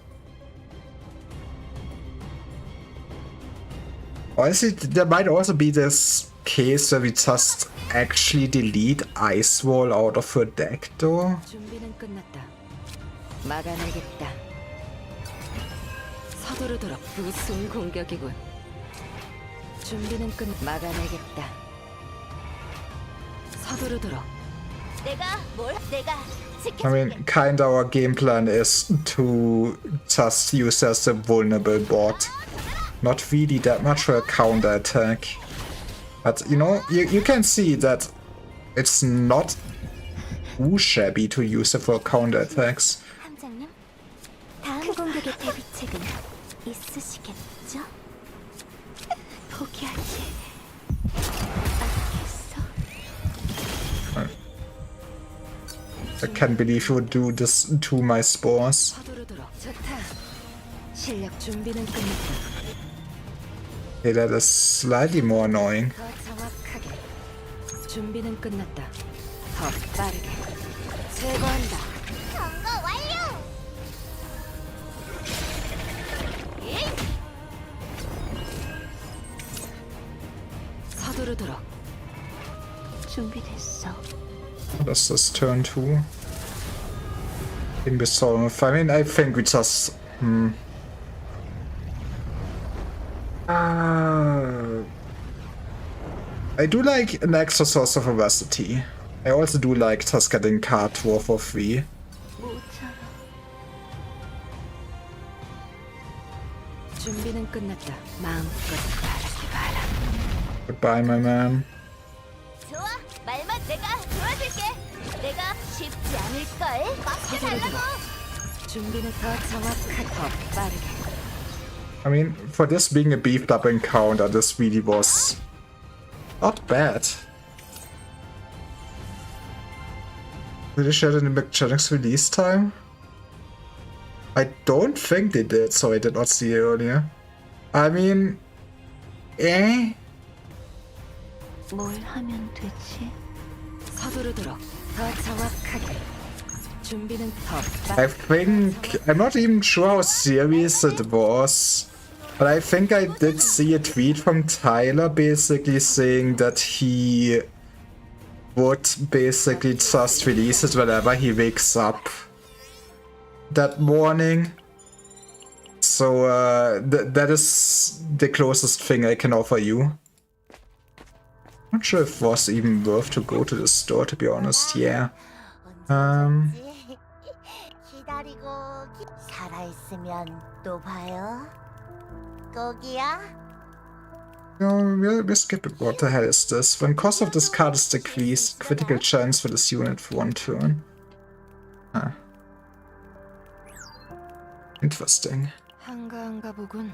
Honestly, there might also be this case where we just actually delete Ice Wall out of her deck, though. 준비는 끝났다. 막아내겠다. 서두르도록 무슨 공격이군. 준비는 막아내겠다. 서두르도록. I mean, kinda our game plan is to just use as a vulnerable bot. Not really that much for a counter attack. But, you know, you can see that it's not too shabby to use it for counter attacks. 함장님, 다음 공격의 대비책은 있으시겠죠? 포기하지 않겠어? I can't believe you would do this to my spores. 서두르도록. 좋다. 실력 준비는 끝났다. Okay, that is slightly more annoying. 더 정확하게. 준비는 끝났다. 더 빠르게. 제거한다. 점거 완료! 서두르도록. 준비됐어. What is this turn 2? Inresolve. I mean, I think we just... I do like an extra source of veracity. I also do like just getting card draw for free. 모처럼. 준비는 끝났다. 마음껏 바라. Goodbye, my man. 좋아, 말만 내가 도와줄게. 내가 쉽지 않을걸. 맡겨달라고. 준비는 더 정확하게. 더 빠르게. I mean, for this being a beefed up encounter, this really was not bad. Did they share the mechanics release time? I don't think they did, so I did not see it earlier. I mean, 뭘 하면 되지? 서두르도록. 더 정확하게. 준비는 더 I 빠르게. think... I'm not even sure how serious it was. But I think I did see a tweet from Tyler basically saying that he would basically just release it whenever he wakes up that morning. So that is the closest thing I can offer you. Not sure if it was even worth to go to the store, to be honest. Yeah. 기다리고 살아있으면 또 봐요. 거기야? No, we'll skip it. What the hell is this? When cost of this card is decreased, critical chance for this unit for 1 turn. Huh. Interesting. 한가한가 보군.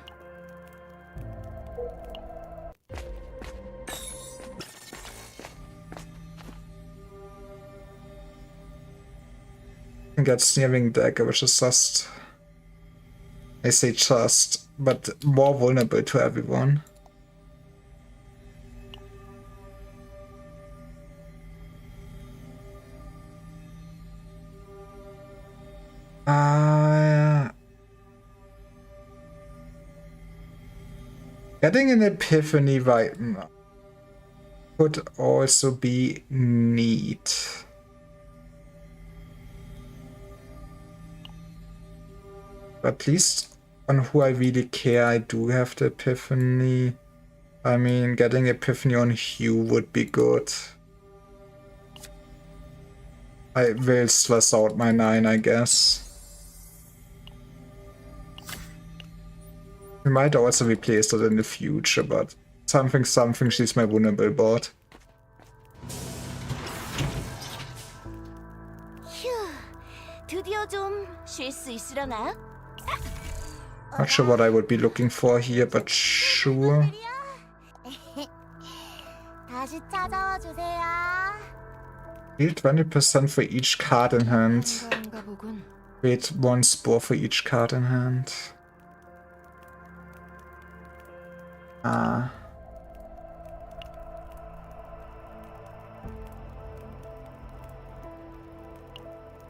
I get Sneering Dagger, which is just... I say just, but more vulnerable to everyone. Getting an epiphany right now could also be neat. At least on who I really care, I do have the epiphany. I mean, getting epiphany on Hugh would be good. I will stress out my 9, I guess. We might also replace that in the future, but something, she's my vulnerable bot. 휴, 드디어 좀 쉴 수 있으려나? Not sure what I would be looking for here, but sure. 다시 찾아와 주세요. Deal 20% for each card in hand. 한가한가 보군. Create 1 spore for each card in hand.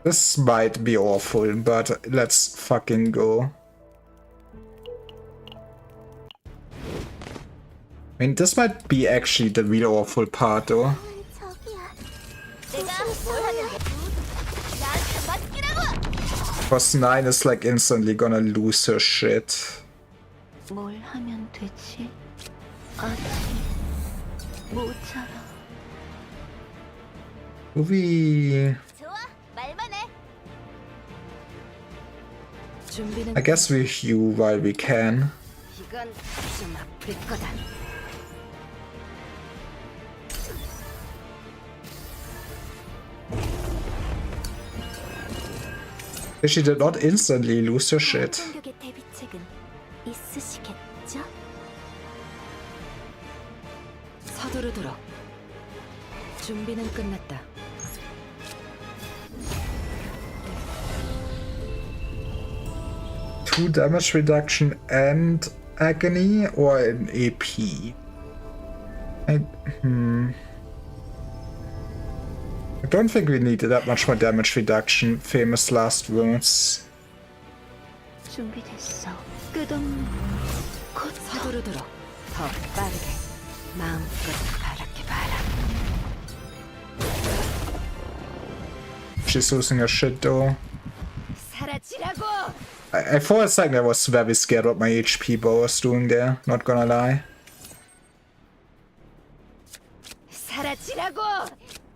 This might be awful, but let's fucking go. I mean, this might be actually the real awful part, though. Because 9 is like instantly gonna lose her shit. 뭘 하면 되지? 아직 못 자라. We... 좋아, 말만 해. 준비는 I guess we heal while we can. 이건 좀 아플 거다. She did not instantly lose her shit. 공격의 대비책은 있으시겠죠? 서두르도록. 준비는 끝났다. Two damage reduction and agony, or an AP? I don't think we needed that much more damage reduction. Famous last words. 준비됐어. 끝없는 곧 서두르도록. 더 빠르게. 마음껏 바라봐라. She's losing her shit though. 사라지라고. I for a second I was very scared what my HP bow was doing there, not gonna lie. 사라지라고.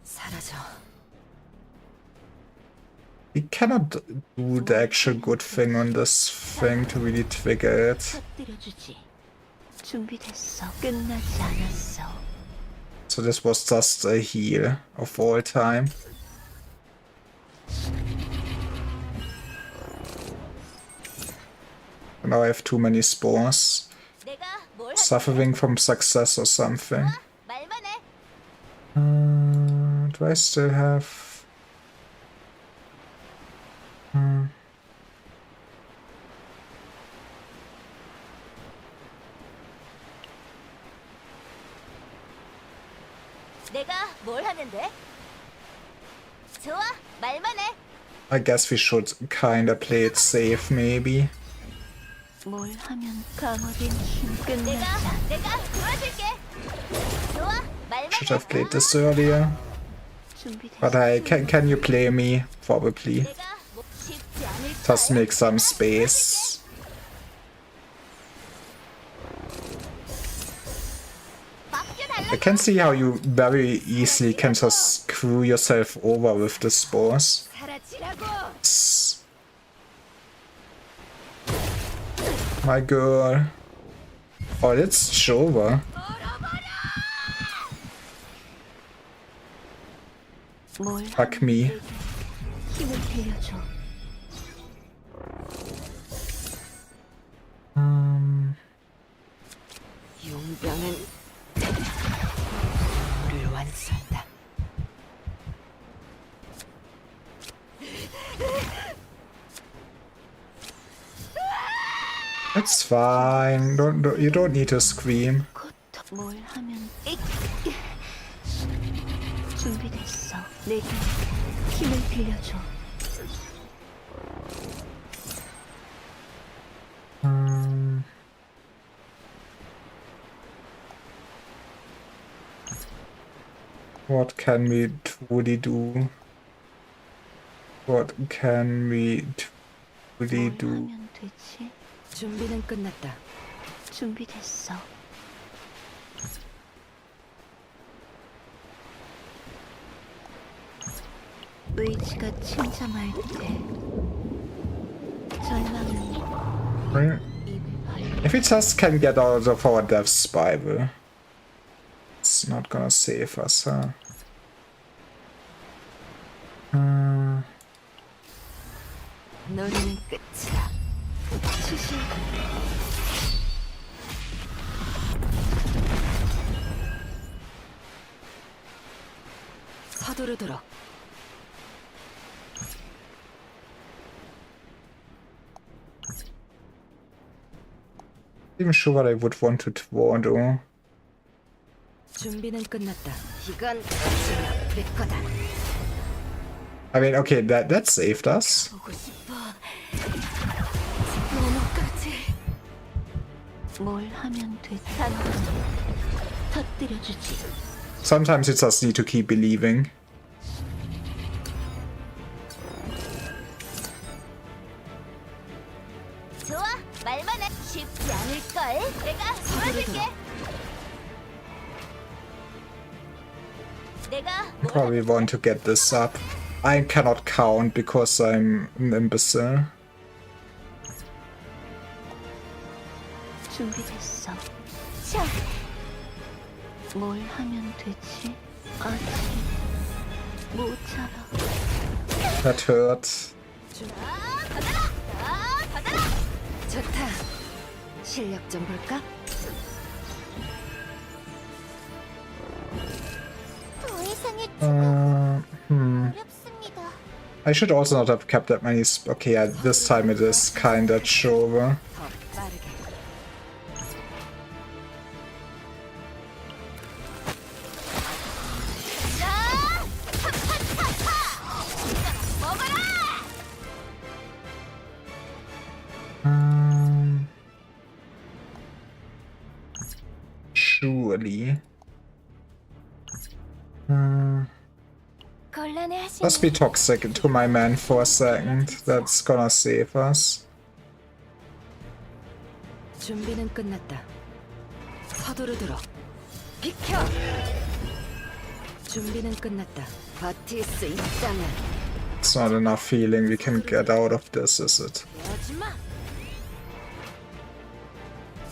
사라져. We cannot do the actual good thing on this thing to really trigger it. 터뜨려주지. 준비됐어. 끝나지 않았어. So this was just a heal of all time. Now I have too many spores. 내가 뭘 Suffering from success or something. 말만 해. Do I still have... 내가 뭘 하면 돼? 좋아, 말만 해. I guess we should kinda play it safe, maybe. 뭘 하면 강화된 힘 끝나자. 내가 도와줄게. 좋아, 말만 Should have played this earlier. 준비됐어. But can you play me? Probably. 내가 쉽지 않을 Just make some space. I can see how you very easily can just screw yourself over with the spores. 사라지라고. My girl. Oh, it's Jova. 뭘 Fuck me. 힘을 빌려줘. 용병은 를 완수한다. It's fine. You don't need to scream. 뭘 하면 준비됐어. 내게 힘을 빌려줘. What can we truly do? What can we truly 뭘 do? 하면 되지? 준비는 끝났다. 준비됐어. 의지가 침잠할 때 절망은 Right? 입을 벌려. If we just can get out of our death spiral, it's not gonna save us, huh? 너는 끝이다. 수신 서두르도록. Even sure what I would want to draw though. 준비는 끝났다. 이건 없으면 내 거다. I mean, okay, that saved us. 보고 싶어. 너무까지 뭘 하면 되지? 터뜨려주지. Sometimes you just need to keep believing. 좋아, 말만 해. 쉽지 않을 걸. 내가 도와줄게. 내가 Probably want to get this up. I cannot count because I'm an imbecile. 준비됐어. 자, 뭘 하면 되지? 아직 모자라. That hurt. 받아라. 좋다. 실력 좀 볼까? 더 이상의 어렵습니다. I should also not have kept that many. Okay, yeah, this time it is kinda Jova. 더 빠르게. 자, 팍팍팍팍. 먹어라. Surely. 곤란해하시는 Let's be toxic to my man for a second. That's gonna save us. 준비는 끝났다. 서두르도록. 비켜. 준비는 끝났다. 버틸 수 있다면. It's not enough feeling we can get out of this, is it? 하지 마.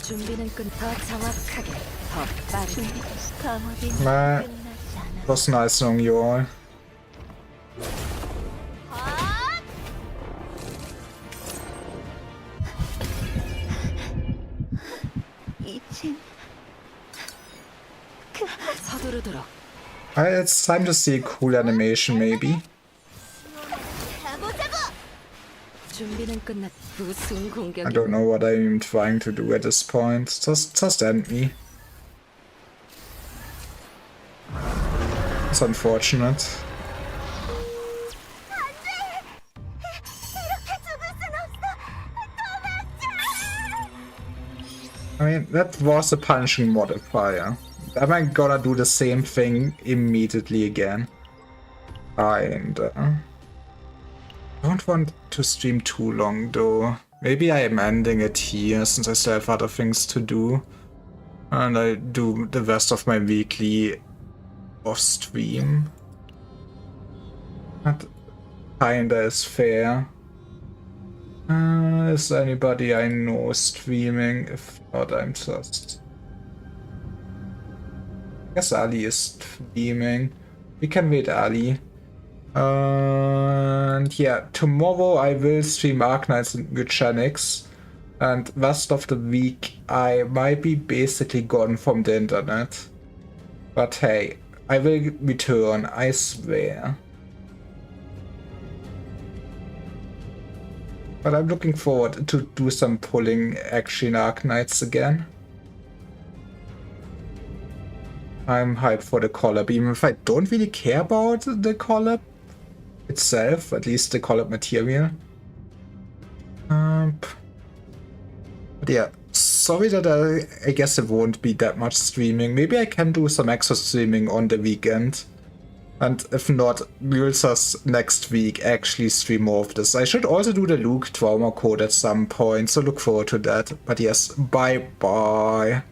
준비는 더 정확하게, 더 빠르게. 준비됐어. 강화된 Nah, 끝나지 않아. it was nice knowing you all. 이젠 서두르도록. It's time to see a cool animation, maybe. 가보자고. 준비는 끝났. 무슨 I 공격이? don't know what I'm trying to do at this point. Just end me. It's unfortunate. 안돼. 이렇게 죽을 순 없어. 도망쳐. I mean, that was a punching modifier. Am I gonna do the same thing immediately again? Kinda. Don't want to stream too long though. Maybe I am ending it here since I still have other things to do. And I do the rest of my weekly off stream. That kinda is fair. Is anybody I know streaming? If not, I'm just... I guess Ali is streaming. We can wait Ali. And yeah, tomorrow I will stream Arknights and Mechanics. And rest of the week I might be basically gone from the internet. But hey, I will return, I swear. But I'm looking forward to do some pulling action Arknights again. I'm hyped for the collab, even if I don't really care about the collab itself, at least the collab material. But yeah, sorry that I guess it won't be that much streaming. Maybe I can do some extra streaming on the weekend. And if not, we'll just next week actually stream more of this. I should also do the Luke trauma code at some point, so look forward to that. But yes, bye bye.